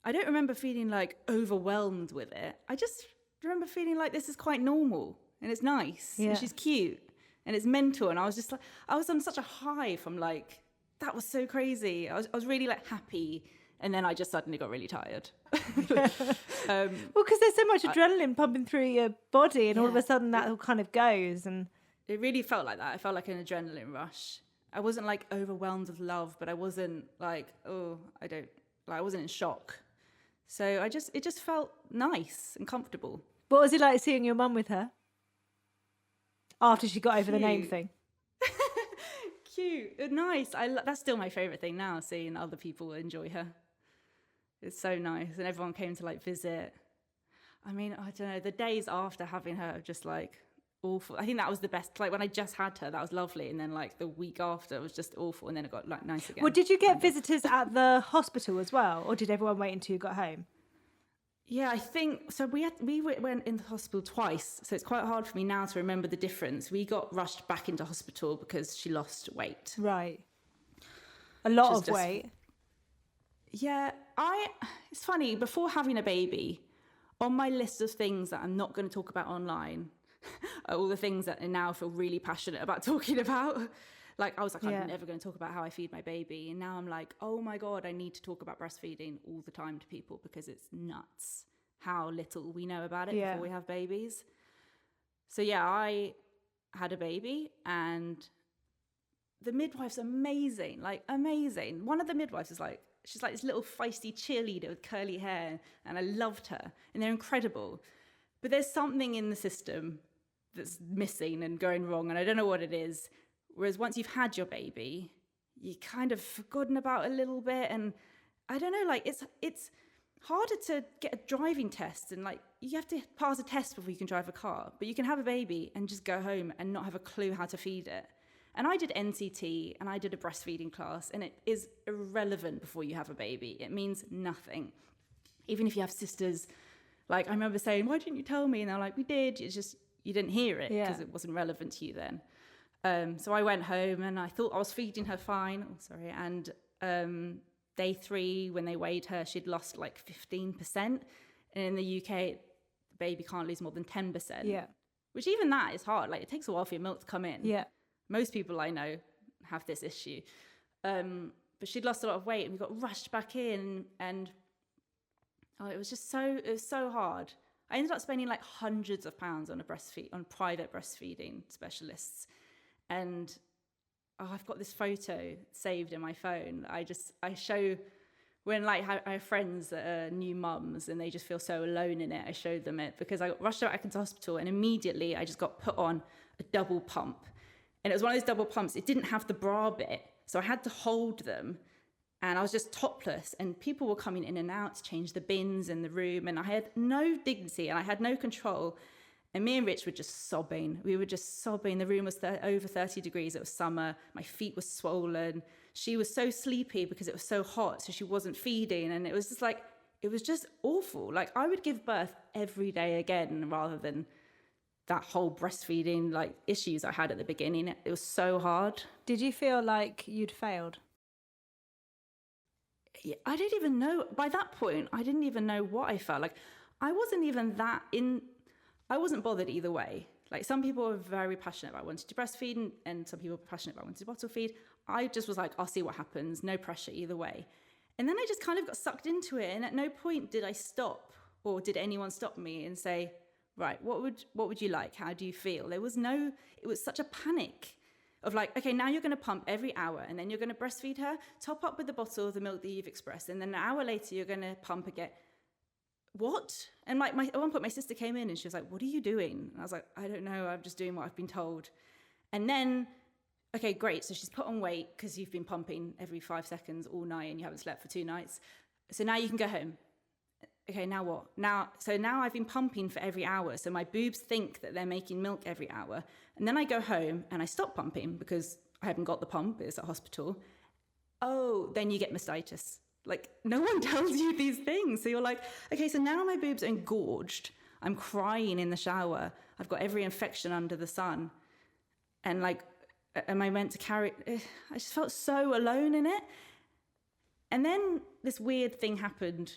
I don't remember feeling like overwhelmed with it. I just remember feeling like this is quite normal and it's nice and she's cute and it's mental. And I was just like, I was on such a high from like, that was so crazy. I was really like happy. And then I just suddenly got really tired. Well, because there's so much adrenaline pumping through your body, and all of a sudden that all kind of goes. And it really felt like that. I felt like an adrenaline rush. I wasn't like overwhelmed with love, but I wasn't like, I wasn't in shock. So it just felt nice and comfortable. What was it like seeing your mum with her after she got over the name thing? Cute, nice. That's still my favorite thing now, seeing other people enjoy her. It's so nice, and everyone came to like visit. I mean, I don't know, the days after having her are just like awful. I think that was the best. Like when I just had her, that was lovely, and then like the week after it was just awful, and then it got like nice again. Well, did you get visitors at the hospital as well, or did everyone wait until you got home? Yeah, I think so. We went in the hospital twice, so it's quite hard for me now to remember the difference. We got rushed back into hospital because she lost weight. Right, a lot of weight. Yeah, it's funny, before having a baby, on my list of things that I'm not going to talk about online are all the things that I now feel really passionate about talking about. Like, I was like, I'm never going to talk about how I feed my baby. And now I'm like, oh my God, I need to talk about breastfeeding all the time to people, because it's nuts how little we know about it before we have babies. So yeah, I had a baby, and the midwife's amazing, like amazing. One of the midwives is like, she's like this little feisty cheerleader with curly hair, and I loved her, and they're incredible. But there's something in the system that's missing and going wrong, and I don't know what it is. Whereas once you've had your baby, you kind of forgotten about it a little bit, and I don't know, like it's harder to get a driving test, and like you have to pass a test before you can drive a car, but you can have a baby and just go home and not have a clue how to feed it. And I did NCT and I did a breastfeeding class, and it is irrelevant before you have a baby. It means nothing. Even if you have sisters, like I remember saying, why didn't you tell me? And they're like, we did. It's just, you didn't hear it because it wasn't relevant to you then. So I went home and I thought I was feeding her fine. And day 3, when they weighed her, she'd lost like 15%. And in the UK, the baby can't lose more than 10%. Yeah. Which even that is hard. Like it takes a while for your milk to come in. Yeah. Most people I know have this issue. But she'd lost a lot of weight, and we got rushed back in, and it was so hard. I ended up spending like hundreds of pounds on on private breastfeeding specialists. And I've got this photo saved in my phone. I show when like I have friends that are new mums and they just feel so alone in it. I showed them it because I got rushed back into hospital, and immediately I just got put on a double pump. And it was one of those double pumps. It didn't have the bra bit, so I had to hold them, and I was just topless, and people were coming in and out to change the bins in the room, and I had no dignity and I had no control. And me and Rich were just sobbing. We were just sobbing. The room was over 30 degrees. It was summer. My feet were swollen. She was so sleepy because it was so hot, so she wasn't feeding. And it was just like, it was just awful. Like I would give birth every day again rather than that whole breastfeeding like issues I had at the beginning. It was so hard. Did you feel like you'd failed? I didn't even know. By that point, I didn't even know what I felt like. I wasn't bothered either way. Like some people are very passionate about wanting to breastfeed, and some people are passionate about wanting to bottle feed. I just was like, I'll see what happens. No pressure either way. And then I just kind of got sucked into it. And at no point did I stop, or did anyone stop me and say, right, what would you like? How do you feel? It was such a panic of like, okay, now you're going to pump every hour, and then you're going to breastfeed her, top up with the bottle of the milk that you've expressed. And then an hour later, you're going to pump again. what? And like at one point my sister came in and she was like, what are you doing? And I was like, I don't know, I'm just doing what I've been told. And then, okay, great, so she's put on weight because you've been pumping every 5 seconds all night and you haven't slept for 2 nights. So now you can go home. Okay, now what? Now I've been pumping for every hour, so my boobs think that they're making milk every hour. And then I go home and I stop pumping because I haven't got the pump, it's at hospital. Oh, then you get mastitis. Like, no one tells you these things. So you're like, okay, so now my boobs are engorged. I'm crying in the shower. I've got every infection under the sun. And like, am I meant to carry? I just felt so alone in it. And then this weird thing happened.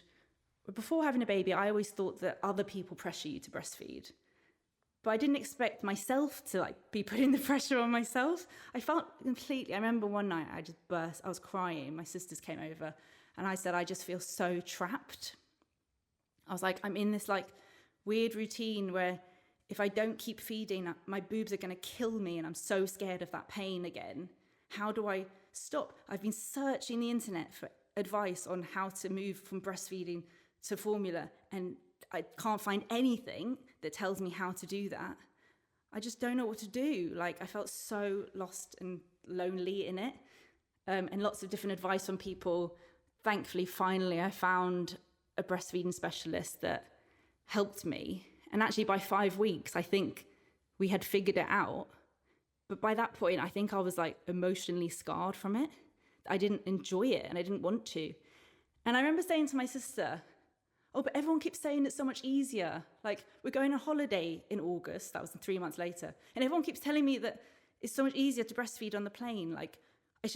Before having a baby, I always thought that other people pressure you to breastfeed. But I didn't expect myself to like be putting the pressure on myself. I felt completely, I remember one night I just burst, I was crying. My sisters came over and I said, I just feel so trapped. I was like, I'm in this like weird routine where if I don't keep feeding, my boobs are going to kill me and I'm so scared of that pain again. How do I stop? I've been searching the internet for advice on how to move from breastfeeding to formula, and I can't find anything that tells me how to do that. I just don't know what to do. Like, I felt so lost and lonely in it, and lots of different advice from people. Thankfully, finally, I found a breastfeeding specialist that helped me. And actually, by 5 weeks, I think we had figured it out. But by that point, I think I was like emotionally scarred from it. I didn't enjoy it and I didn't want to. And I remember saying to my sister, oh, but everyone keeps saying it's so much easier. Like, we're going on holiday in August. That was 3 months later. And everyone keeps telling me that it's so much easier to breastfeed on the plane. Like,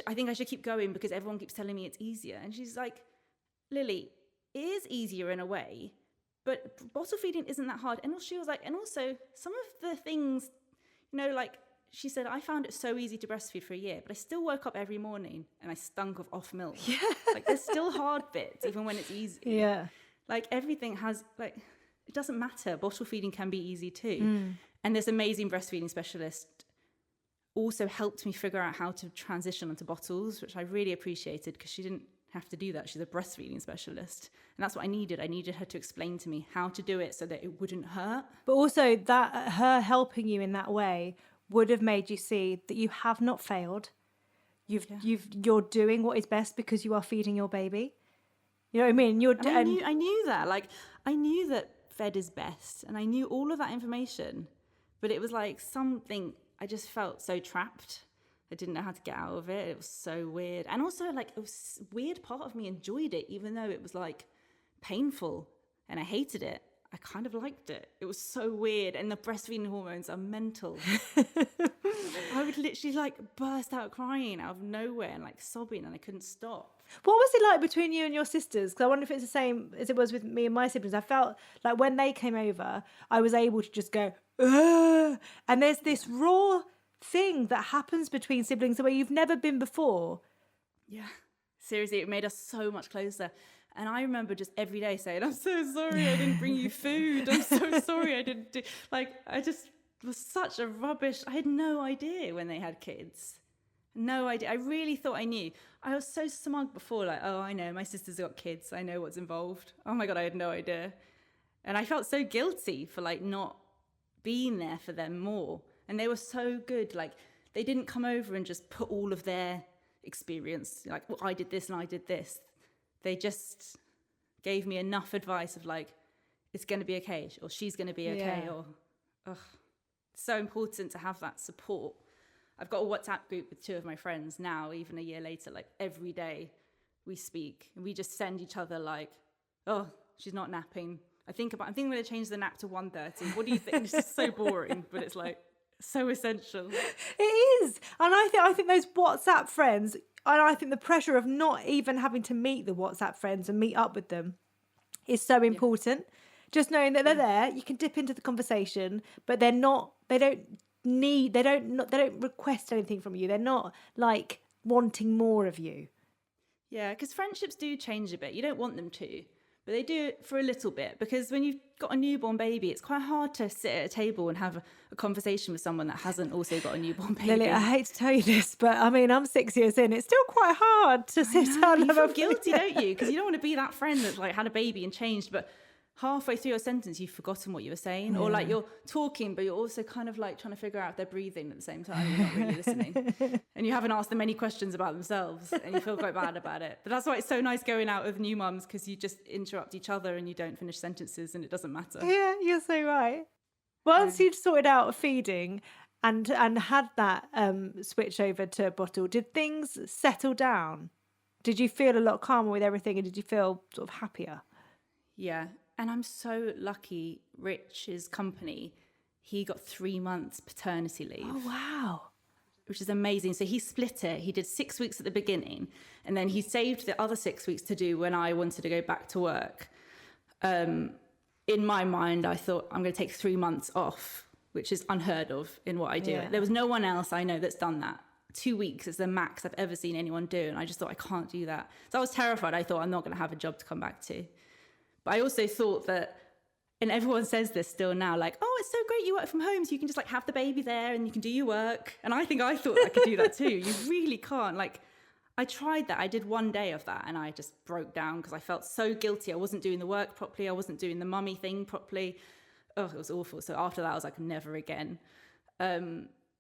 I think I should keep going because everyone keeps telling me it's easier. And she's like, Lily, it is easier in a way, but bottle feeding isn't that hard. And she was like, and also some of the things, you know, like she said, I found it so easy to breastfeed for a year, but I still woke up every morning and I stunk of off milk. Yeah. Like, there's still hard bits, even when it's easy. Yeah. Like, everything has, like, it doesn't matter. Bottle feeding can be easy too. And this amazing breastfeeding specialist also helped me figure out how to transition onto bottles, which I really appreciated because she didn't have to do that. She's a breastfeeding specialist. And that's what I needed. I needed her to explain to me how to do it so that it wouldn't hurt. But also that her helping you in that way would have made you see that you have not failed. You're doing what is best because you are feeding your baby. You know what I mean? I knew that. Like, I knew that fed is best, and I knew all of that information. But it was like something, I just felt so trapped. I didn't know how to get out of it. It was so weird. And also, like, it was a weird part of me enjoyed it, even though it was like painful and I hated it. I kind of liked it. It was so weird. And the breastfeeding hormones are mental. I would literally like burst out crying out of nowhere and like sobbing, and I couldn't stop. What was it like between you and your sisters? Because I wonder if it's the same as it was with me and my siblings. I felt like when they came over, I was able to just go, ugh! And there's this raw thing that happens between siblings the way you've never been before. Yeah. Seriously, it made us so much closer. And I remember just every day saying, I'm so sorry I didn't bring you food. I'm so sorry I didn't do... Like, I just was such a rubbish... I had no idea when they had kids. No idea. I really thought I knew. I was so smug before, like, oh, I know, my sister's got kids. I know what's involved. Oh my God, I had no idea. And I felt so guilty for, like, not being there for them more. And they were so good. Like, they didn't come over and just put all of their experience, like, well, I did this and I did this. They just gave me enough advice of like, it's going to be okay, or she's going to be okay, or, it's so important to have that support. I've got a WhatsApp group with 2 of my friends now, even a year later, like every day we speak and we just send each other like, oh, she's not napping. I think I'm going to change the nap to 1:30. What do you think? It's just so boring, but it's like so essential. It is. And I think those WhatsApp friends, and I think the pressure of not even having to meet the WhatsApp friends and meet up with them is so important. Yeah. Just knowing that they're there, you can dip into the conversation, but they don't request anything from you. They're not like wanting more of you. Yeah, because friendships do change a bit. You don't want them to, but they do it for a little bit, because when you've got a newborn baby, it's quite hard to sit at a table and have a conversation with someone that hasn't also got a newborn baby. Lily, I hate to tell you this, but I mean, I'm 6 years in. It's still quite hard to sit down and feel guilty, don't you? Because you don't want to be that friend that's like had a baby and changed. But halfway through your sentence, you've forgotten what you were saying, or like you're talking, but you're also kind of like trying to figure out if they're breathing at the same time. You're not really listening, and you haven't asked them any questions about themselves, and you feel quite bad about it. But that's why it's so nice going out with new mums, because you just interrupt each other and you don't finish sentences, and it doesn't matter. Yeah, you're so right. Once you'd sorted out feeding and had that switch over to bottle, did things settle down? Did you feel a lot calmer with everything, and did you feel sort of happier? Yeah. And I'm so lucky. Rich's company, he got 3 months paternity leave. Oh, wow. Which is amazing. So he split it. He did 6 weeks at the beginning, and then he saved the other 6 weeks to do when I wanted to go back to work. In my mind, I thought, I'm going to take 3 months off, which is unheard of in what I do. Yeah. There was no one else I know that's done that. 2 weeks is the max I've ever seen anyone do. And I just thought, I can't do that. So I was terrified. I thought, I'm not going to have a job to come back to. But I also thought that, and everyone says this still now, like, oh, it's so great you work from home, so you can just like have the baby there and you can do your work. And I thought I could do that too. You really can't. Like, I tried that. I did 1 day of that and I just broke down because I felt so guilty. I wasn't doing the work properly. I wasn't doing the mummy thing properly. Oh, it was awful. So after that, I was like, never again.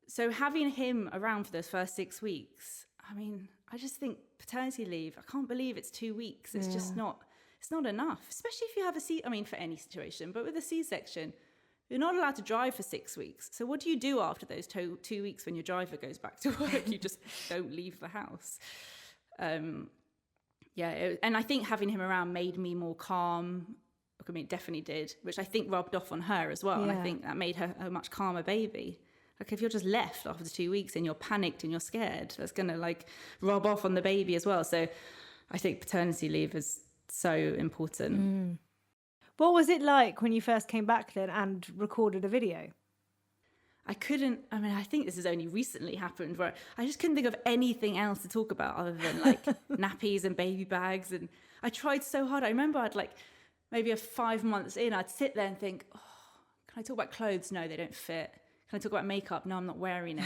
So having him around for those first 6 weeks, I mean, I just think paternity leave, I can't believe it's 2 weeks. It's just not. It's not enough, especially if you have for any situation, but with a C-section, you're not allowed to drive for 6 weeks. So what do you do after those 2 weeks when your driver goes back to work? You just don't leave the house. And I think having him around made me more calm. I mean, it definitely did, which I think rubbed off on her as well. Yeah. And I think that made her a much calmer baby. Like if you're just left after 2 weeks and you're panicked and you're scared, that's going to like rub off on the baby as well. So I think paternity leave is so important. What was it like when you first came back then and recorded a video? I think this has only recently happened where I just couldn't think of anything else to talk about other than like nappies and baby bags. And I tried so hard. I remember I'd like maybe 5 months in, I'd sit there and think, oh, can I talk about clothes? No, they don't fit. Can I talk about makeup? No, I'm not wearing it.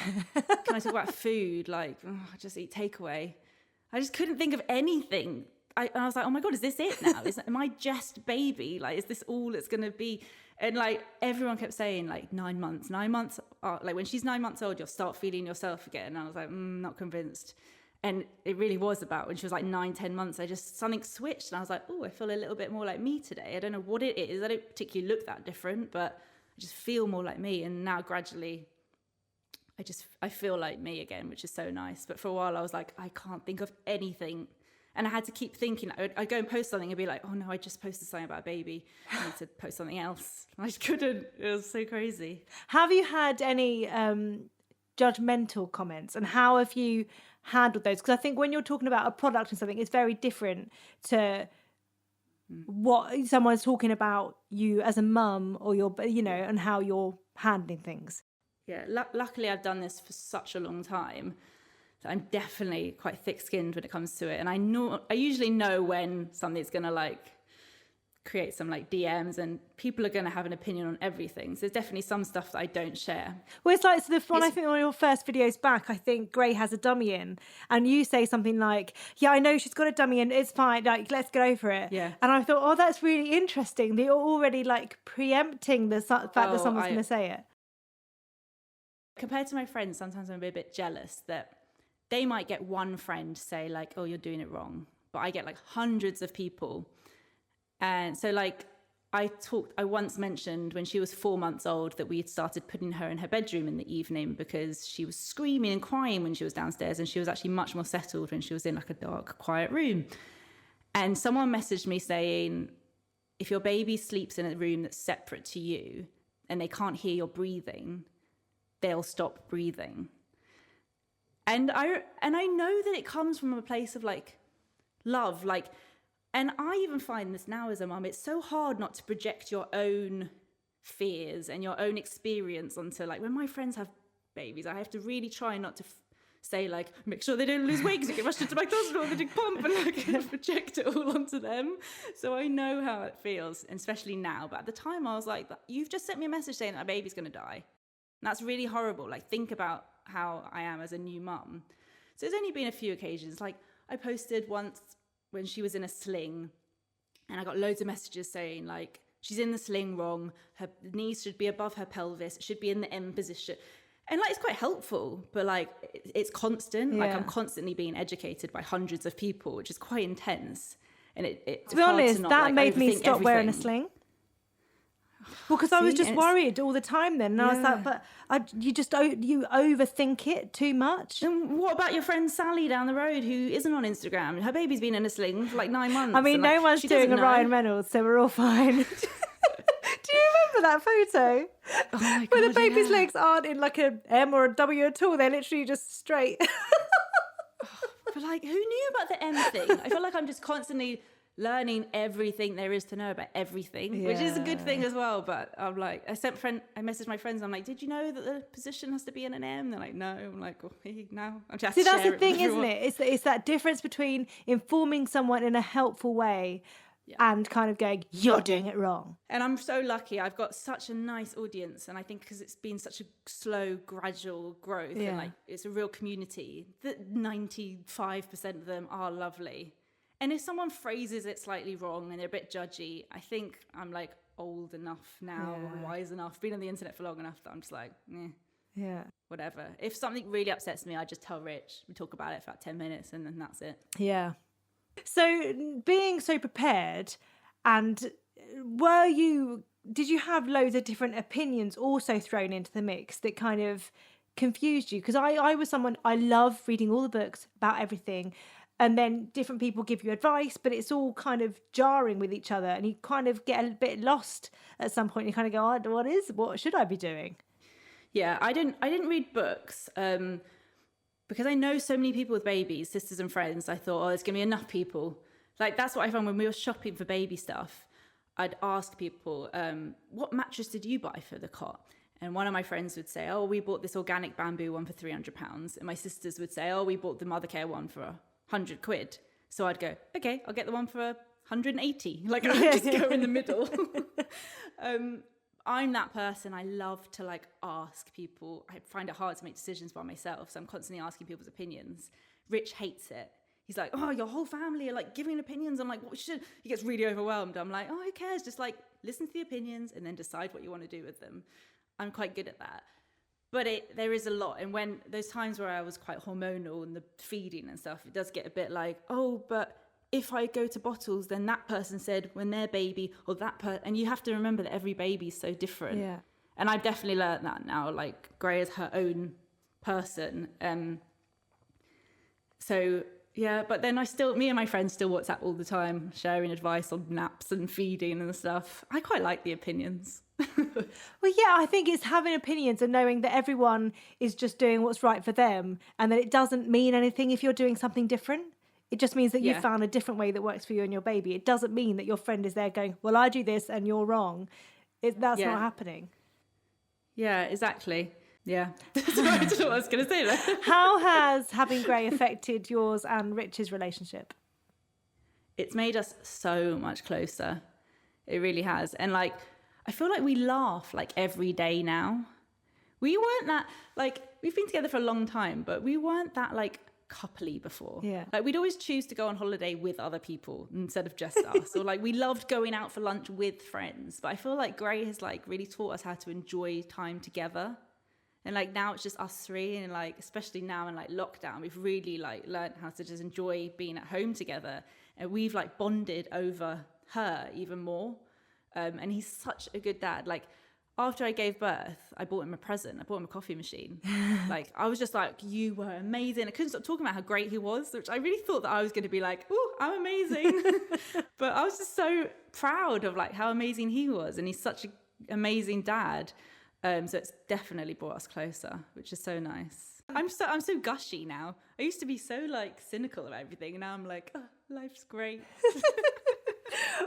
Can I talk about food? Like, I just eat takeaway. I just couldn't think of anything. I was like, oh my God, is this it now? Am I just baby? Like, is this all it's going to be? And like, everyone kept saying like 9 months, like when she's 9 months old, you'll start feeling yourself again. And I was like, not convinced. And it really was about when she was like 9-10 months, something switched. And I was like, oh, I feel a little bit more like me today. I don't know what it is. I don't particularly look that different, but I just feel more like me. And now gradually, I feel like me again, which is so nice. But for a while I was like, I can't think of anything. And I had to keep thinking. I'd go and post something and be like, oh no, I just posted something about a baby. I need to post something else. I just couldn't. It was so crazy. Have you had any judgmental comments, and how have you handled those? Because I think when you're talking about a product and something, it's very different to what someone's talking about you as a mum or and how you're handling things. Yeah, luckily I've done this for such a long time. I'm definitely quite thick-skinned when it comes to it. And I usually know when something's going to like create some like DMs and people are going to have an opinion on everything. So there's definitely some stuff that I don't share. Well, it's like, I think one of your first videos back, I think Gray has a dummy in and you say something like, yeah, I know she's got a dummy in, it's fine, like, let's get over it. Yeah. And I thought, oh, that's really interesting. They're already like preempting the fact that someone's going to say it. Compared to my friends, sometimes I'm a bit jealous that they might get one friend say like, oh, you're doing it wrong. But I get like hundreds of people. And so like I once mentioned when she was 4 months old that we had started putting her in her bedroom in the evening because she was screaming and crying when she was downstairs. And she was actually much more settled when she was in like a dark, quiet room. And someone messaged me saying, if your baby sleeps in a room that's separate to you and they can't hear your breathing, they'll stop breathing. And I know that it comes from a place of like love, like, and I even find this now as a mum, it's so hard not to project your own fears and your own experience onto like, when my friends have babies, I have to really try not to say like, make sure they don't lose weight because they get rushed into my closet or the pump and like project it all onto them. So I know how it feels, and especially now. But at the time I was like, you've just sent me a message saying that my baby's going to die. And that's really horrible. Like, think about how I am as a new mum. So there's only been a few occasions. Like I posted once when she was in a sling and I got loads of messages saying like, she's in the sling wrong. Her knees should be above her pelvis. It should be in the M position. And like, it's quite helpful, but like, it's constant. Like, I'm constantly being educated by hundreds of people, which is quite intense. And it's to be honest, that made me stop wearing a sling. Well, because I was just worried all the time then. And I was like, but you overthink it too much. And what about your friend Sally down the road who isn't on Instagram? Her baby's been in a sling for like 9 months. I mean, no one's doing a Ryan Reynolds, so we're all fine. Do you remember that photo? Oh my God, where the baby's legs aren't in like a M or a W at all. They're literally just straight. But like, who knew about the M thing? I feel like I'm just constantly learning everything there is to know about everything, which is a good thing as well. But I'm like, I messaged my friends. I'm like, did you know that the position has to be in an M? They're like, no. I'm like, oh, no. I'm just. See, that's the thing, isn't it? It's that difference between informing someone in a helpful way and kind of going, you're doing it wrong. And I'm so lucky. I've got such a nice audience. And I think because it's been such a slow, gradual growth and like it's a real community, that 95% of them are lovely. And if someone phrases it slightly wrong and they're a bit judgy, I think I'm like old enough now, wise enough, been on the internet for long enough that I'm just like, whatever. If something really upsets me, I just tell Rich. We talk about it for about 10 minutes and then that's it. Yeah. So being so prepared, and did you have loads of different opinions also thrown into the mix that kind of confused you? Because I was someone, I love reading all the books about everything. And then different people give you advice, but it's all kind of jarring with each other. And you kind of get a bit lost at some point. You kind of go, oh, what should I be doing? Yeah, I didn't read books because I know so many people with babies, sisters and friends. I thought, there's going to be enough people. Like, that's what I found when we were shopping for baby stuff. I'd ask people, what mattress did you buy for the cot? And one of my friends would say, we bought this organic bamboo one for £300. And my sisters would say, we bought the Mothercare one for £100. So I'd go, okay, I'll get the one for 180. Like, I just go in the middle. I'm that person. I love to like ask people. I find it hard to make decisions by myself, so I'm constantly asking people's opinions. Rich hates it. He's like, your whole family are like giving opinions. I'm like, what should? He gets really overwhelmed. I'm like, who cares? Just like listen to the opinions and then decide what you want to do with them. I'm quite good at that. But there is a lot. And when those times where I was quite hormonal and the feeding and stuff, it does get a bit like, but if I go to bottles, then that person said when their baby or that person, and you have to remember that every baby is so different. Yeah. And I've definitely learned that now, like Gray is her own person. So yeah, but then me and my friends still WhatsApp all the time, sharing advice on naps and feeding and stuff. I quite like the opinions. Well, yeah, I think it's having opinions and knowing that everyone is just doing what's right for them and that it doesn't mean anything if you're doing something different. It just means that you've found a different way that works for you and your baby. It doesn't mean that your friend is there going, well, I do this and you're wrong. That's not happening. Yeah, exactly. Yeah. That's what I was going to say there. How has having Gray affected yours and Rich's relationship? It's made us so much closer. It really has. And like, I feel like we laugh like every day now. We weren't that, like, we've been together for a long time, but we weren't that like coupley before. Yeah. Like we'd always choose to go on holiday with other people instead of just us. Or like we loved going out for lunch with friends. But I feel like Gray has like really taught us how to enjoy time together. And like now it's just us three, and like especially now in like lockdown, we've really like learned how to just enjoy being at home together. And we've like bonded over her even more. And he's such a good dad. Like after I gave birth, I bought him a present. I bought him a coffee machine. Like I was just like, you were amazing. I couldn't stop talking about how great he was, which I really thought that I was going to be like, oh, I'm amazing. But I was just so proud of like how amazing he was, and he's such an amazing dad. So it's definitely brought us closer, which is so nice. I'm so gushy now. I used to be so like cynical about everything, and now I'm like, life's great.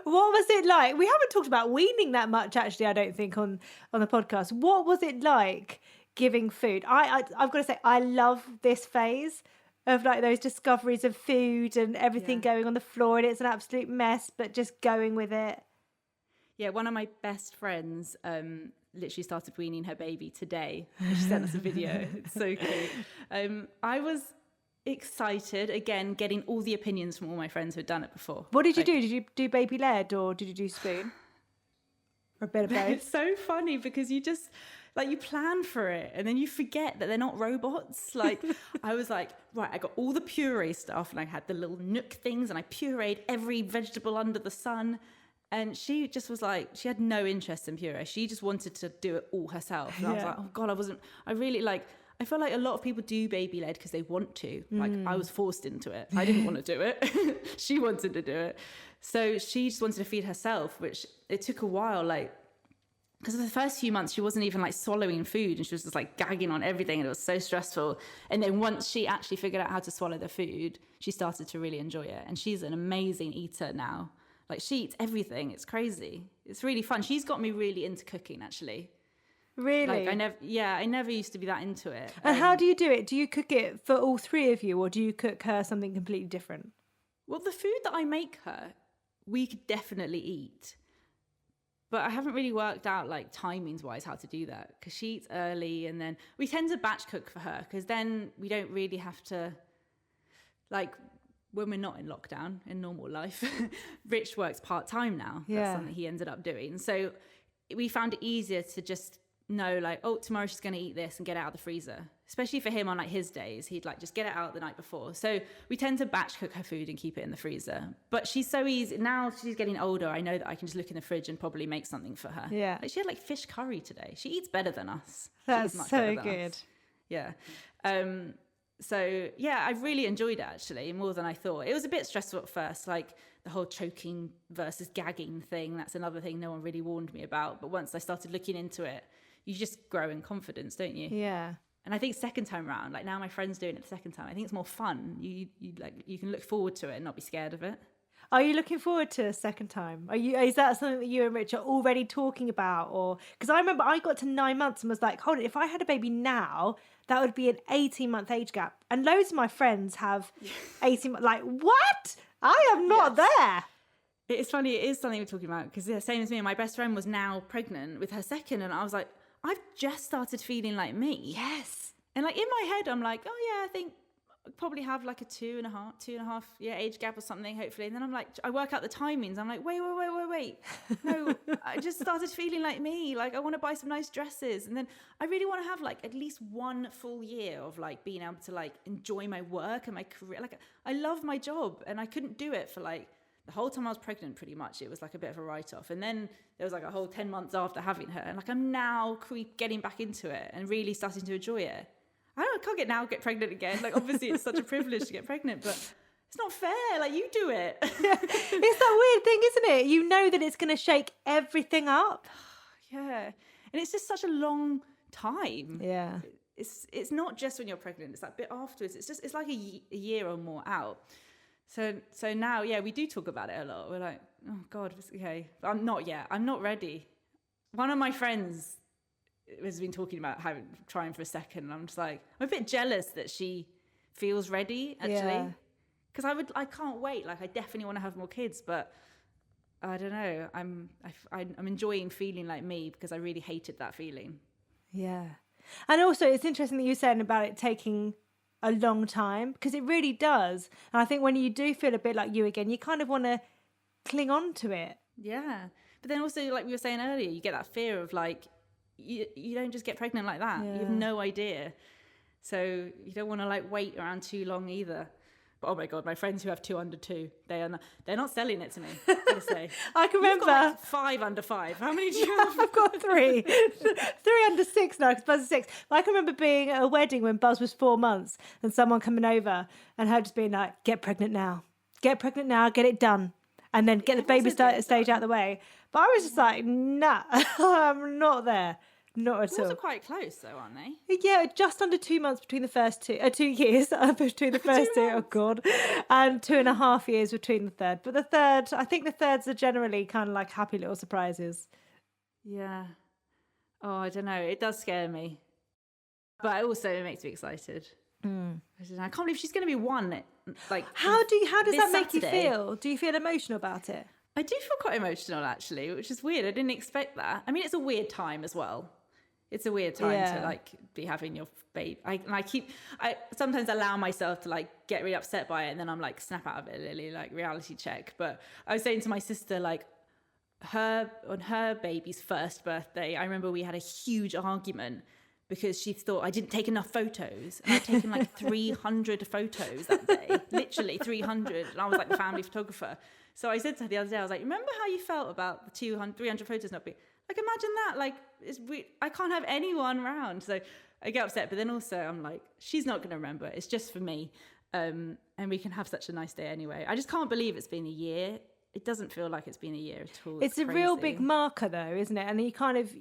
What was it like? We haven't talked about weaning that much, actually, I don't think, on the podcast. What was it like giving food? I've got to say, I love this phase of like those discoveries of food and everything going on the floor, and it's an absolute mess, but just going with it. Yeah, one of my best friends literally started weaning her baby today. She sent us a video. It's so cute. I was excited, again, getting all the opinions from all my friends who had done it before. What did you do? Did you do baby led or did you do spoon? Or a bit of both. It's so funny because you just like you plan for it and then you forget that they're not robots. Like I was like, right, I got all the puree stuff and I had the little nook things and I pureed every vegetable under the sun. And she just was like, she had no interest in puree. She just wanted to do it all herself. And I was like, oh God, I feel like a lot of people do baby led because they want to. Like I was forced into it. I didn't want to do it. She wanted to do it. So she just wanted to feed herself, which it took a while, like, because the first few months she wasn't even like swallowing food and she was just like gagging on everything and it was so stressful. And then once she actually figured out how to swallow the food, she started to really enjoy it. And she's an amazing eater now. Like she eats everything. It's crazy. It's really fun. She's got me really into cooking actually. Really? Like I never used to be that into it. And how do you do it? Do you cook it for all three of you or do you cook her something completely different? Well, the food that I make her, we could definitely eat. But I haven't really worked out like timings wise how to do that because she eats early and then we tend to batch cook for her because then we don't really have to, like when we're not in lockdown in normal life, Rich works part-time now. Yeah. That's something he ended up doing. So we found it easier to just know like, oh, tomorrow she's going to eat this and get it out of the freezer. Especially for him on like his days, he'd like just get it out the night before. So we tend to batch cook her food and keep it in the freezer. But she's so easy now. She's getting older. I know that I can just look in the fridge and probably make something for her. Yeah, like she had like fish curry today. She eats better than us. That's so good. Us. Yeah. So yeah, I really enjoyed it actually more than I thought. It was a bit stressful at first, like the whole choking versus gagging thing. That's another thing no one really warned me about. But once I started looking into it, you just grow in confidence, don't you? Yeah. And I think second time round, like now my friend's doing it the second time, I think it's more fun. You can look forward to it and not be scared of it. Are you looking forward to a second time? Is that something that you and Rich are already talking about? Or because I remember I got to 9 months and was like, hold it, if I had a baby now, that would be an 18-month age gap. And loads of my friends have 18 months. Like, what? I am not there. It's funny, it is something we're talking about because the same as me. My best friend was now pregnant with her second and I was like, I've just started feeling like me. Yes. And like in my head, I'm like, oh yeah, I think I'll probably have like a two and a half year age gap or something, hopefully. And then I'm like, I work out the timings. I'm like, wait. No, I just started feeling like me. Like I want to buy some nice dresses. And then I really want to have like at least 1 full year of like being able to like enjoy my work and my career. Like I love my job and I couldn't do it for like the whole time I was pregnant, pretty much. It was like a bit of a write-off. And then there was like a whole 10 months after having her. And like I'm now getting back into it and really starting to enjoy it. I can't get pregnant again. Like obviously it's such a privilege to get pregnant, but it's not fair. Like you do it. Yeah. It's that weird thing, isn't it? You know that it's going to shake everything up. Yeah. And it's just such a long time. Yeah. It's not just when you're pregnant. It's that bit afterwards. It's like a year or more out. So now, yeah, we do talk about it a lot. We're like, oh God, okay. But I'm not yet. I'm not ready. One of my friends has been talking about trying for a second, and I'm just like, I'm a bit jealous that she feels ready actually, because I can't wait. Like I definitely want to have more kids, but I don't know. I'm enjoying feeling like me because I really hated that feeling. Yeah, and also it's interesting that you're saying about it taking a long time because it really does. And I think when you do feel a bit like you again, you kind of want to cling on to it. Yeah, but then also like we were saying earlier, you get that fear of like. You don't just get pregnant like that. You have no idea. So you don't want to like wait around too long either. But oh my God, my friends who have 2 under 2, they're not selling it to me. I gotta say. I can remember. You've got like 5 under 5. How many do you have? I've got 3. 3 under 6 now because Buzz is 6. But I can remember being at a wedding when Buzz was 4 months and someone coming over and her just being like, get pregnant now, get it done. And then get the baby stage out of the way. But I was just like, nah, I'm not there. Not at all. Those are quite close though, aren't they? Yeah, just under 2 months between the first 2 years between the first 2, oh God, and 2.5 years between the third. But I think the thirds are generally kind of like happy little surprises. Yeah. Oh, I don't know. It does scare me. But it makes me excited. I can't believe she's going to be 1. Like, how does that make Saturday. You feel? Do you feel emotional about it? I do feel quite emotional actually, which is weird. I didn't expect that. I mean, it's a weird time as well. It's a weird time to like be having your baby. I sometimes allow myself to like get really upset by it, and then I'm like, snap out of it, Lily, like reality check. But I was saying to my sister, like, on her baby's first birthday, I remember we had a huge argument because she thought I didn't take enough photos. And I'd taken like 300 photos that day, literally 300. And I was like the family photographer. So I said to her the other day, I was like, remember how you felt about the 300 photos not being, like, imagine that, like, I can't have anyone around. So I get upset, but then also I'm like, she's not going to remember. It's just for me. And we can have such a nice day anyway. I just can't believe it's been a year. It doesn't feel like it's been a year at all. It's a real big marker, though, isn't it? And you kind of,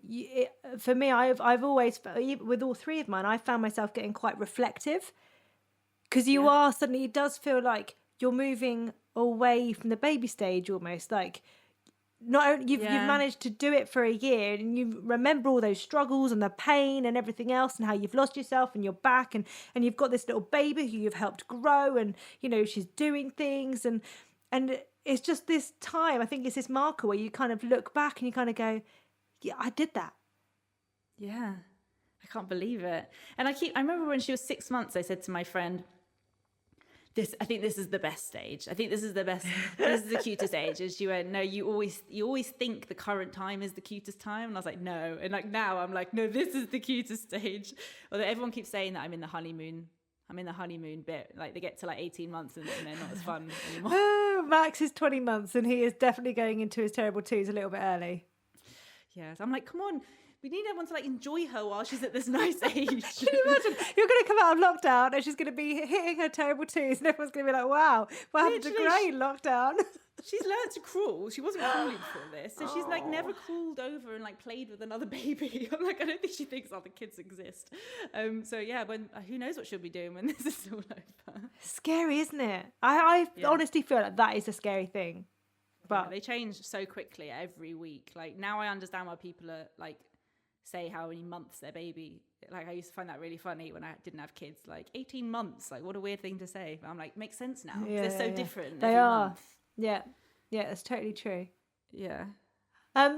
for me, I've always, with all three of mine, I found myself getting quite reflective, because you are suddenly, it does feel like you're moving away from the baby stage almost. Like, not only you've managed to do it for a year, and you remember all those struggles and the pain and everything else, and how you've lost yourself and you're back, and you've got this little baby who you've helped grow, and she's doing things, and it's just this time, I think it's this marker where you kind of look back and you kind of go, yeah, I did that. Yeah, I can't believe it. And I remember when she was 6 months, I said to my friend, I think this is the best stage. I think this is the best, this is the cutest age. And she went, no, you always think the current time is the cutest time. And I was like, no. And like now I'm like, no, this is the cutest stage. Although everyone keeps saying that I'm in the honeymoon bit. Like they get to like 18 months and they're not as fun anymore. Oh, Max is 20 months and he is definitely going into his terrible twos a little bit early. Yes, I'm like, come on. We need everyone to like enjoy her while she's at this nice age. Can you imagine? You're going to come out of lockdown and she's going to be hitting her terrible twos and everyone's going to be like, wow, what happened to Gray in lockdown? She's learned to crawl. She wasn't crawling before this. So she's like never crawled over and like played with another baby. I'm like, I don't think she thinks other kids exist. So yeah, who knows what she'll be doing when this is all over. Scary, isn't it? I honestly feel like that is a scary thing. But they change so quickly every week. Like now I understand why people are like, say how many months their baby, like I used to find that really funny when I didn't have kids, like 18 months, like what a weird thing to say, but I'm like, makes sense now. They're so different. They are month. Yeah that's totally true.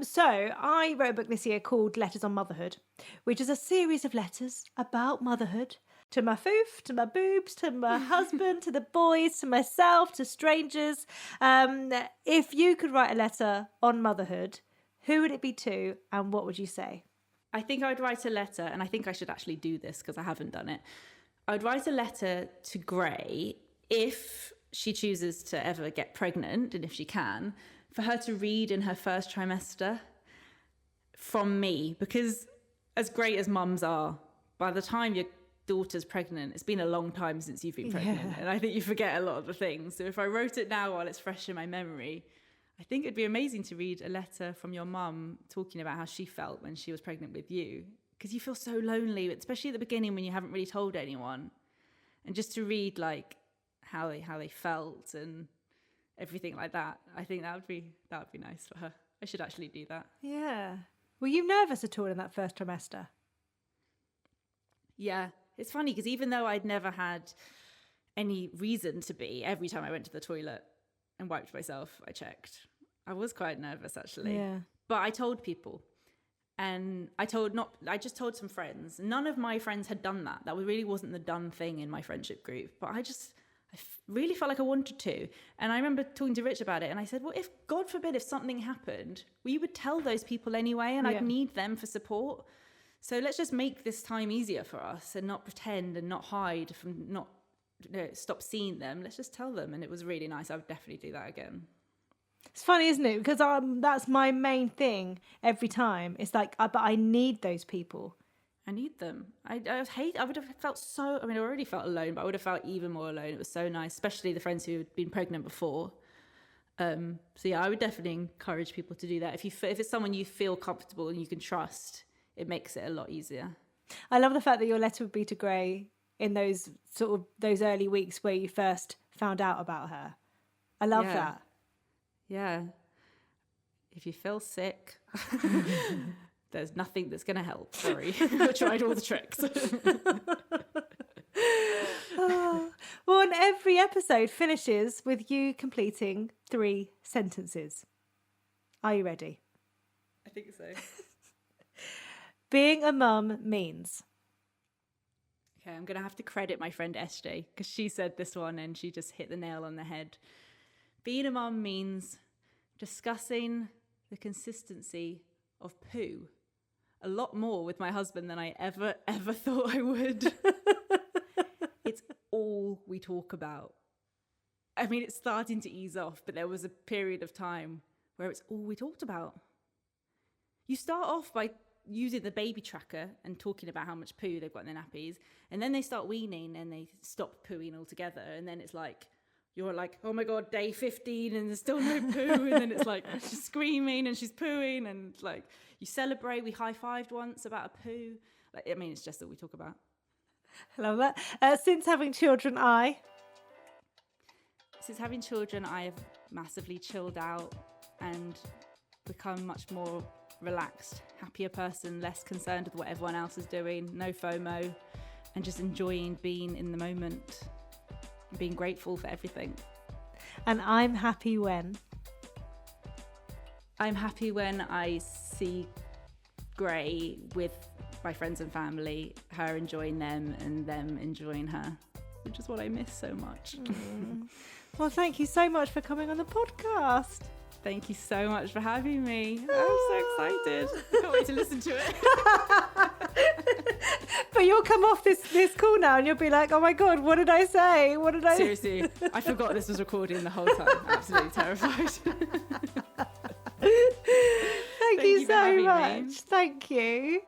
So I wrote a book this year called Letters on Motherhood, which is a series of letters about motherhood, to my foof, to my boobs, to my husband, to the boys, to myself, to strangers. If you could write a letter on motherhood, who would it be to and what would you say? I think I would write a letter, and I think I should actually do this because I haven't done it. I would write a letter to Gray if she chooses to ever get pregnant, and if she can, for her to read in her first trimester from me. Because as great as mums are, by the time your daughter's pregnant, it's been a long time since you've been pregnant. And I think you forget a lot of the things. So if I wrote it now while it's fresh in my memory, I think it'd be amazing to read a letter from your mum talking about how she felt when she was pregnant with you, because you feel so lonely, especially at the beginning when you haven't really told anyone. And just to read like how they felt and everything like that, I think that would be nice for her. I should actually do that. Yeah. Were you nervous at all in that first trimester? Yeah. It's funny because even though I'd never had any reason to be, every time I went to the toilet and wiped myself, I checked. I was quite nervous actually. Yeah. But I told people, and I just told some friends. None of my friends had done that. That really wasn't the done thing in my friendship group. But I really felt like I wanted to. And I remember talking to Rich about it, and I said, well, if God forbid, if something happened, we would tell those people anyway, and I'd need them for support. So let's just make this time easier for us and not pretend and not hide from stop seeing them. Let's just tell them. And it was really nice. I would definitely do that again. It's funny, isn't it? Because that's my main thing every time. It's like, but I need those people. I need them. I would have felt so, I already felt alone, but I would have felt even more alone. It was so nice, especially the friends who had been pregnant before. So yeah, I would definitely encourage people to do that. If it's someone you feel comfortable and you can trust, it makes it a lot easier. I love the fact that your letter would be to Gray in those early weeks where you first found out about her. I love that. Yeah. If you feel sick, there's nothing that's going to help. Sorry. I tried all the tricks. Well, and every episode finishes with you completing 3 sentences. Are you ready? I think so. Being a mum means... Okay, I'm going to have to credit my friend SJ because she said this one and she just hit the nail on the head. Being a mum means discussing the the consistency of poo. A lot more with my husband than I ever thought I would. It's all we talk about. I mean, it's starting to ease off, but there was a period of time where it's all we talked about. You start off by using the baby tracker and talking about how much poo they've got in their nappies, and then they start weaning and they stop pooing altogether, and then it's like, you're like, oh my God, day 15 and there's still no poo, and then it's like, she's screaming and she's pooing, and like, you celebrate. We high-fived once about a poo. Like, I mean, it's just all we talk about. I love that. Since having children, I have massively chilled out and become much more relaxed, happier person, less concerned with what everyone else is doing, no FOMO, and just enjoying being in the moment, being grateful for everything. And I'm happy when I see Gray with my friends and family, her enjoying them and them enjoying her, which is what I miss so much. Well, thank you so much for coming on the podcast. Thank you so much for having me. I'm so excited. I can't wait to listen to it. But you'll come off this call now and you'll be like, oh my God, what did I say? Seriously, I forgot this was recording the whole time. Absolutely terrified. Thank you so much. Me. Thank you.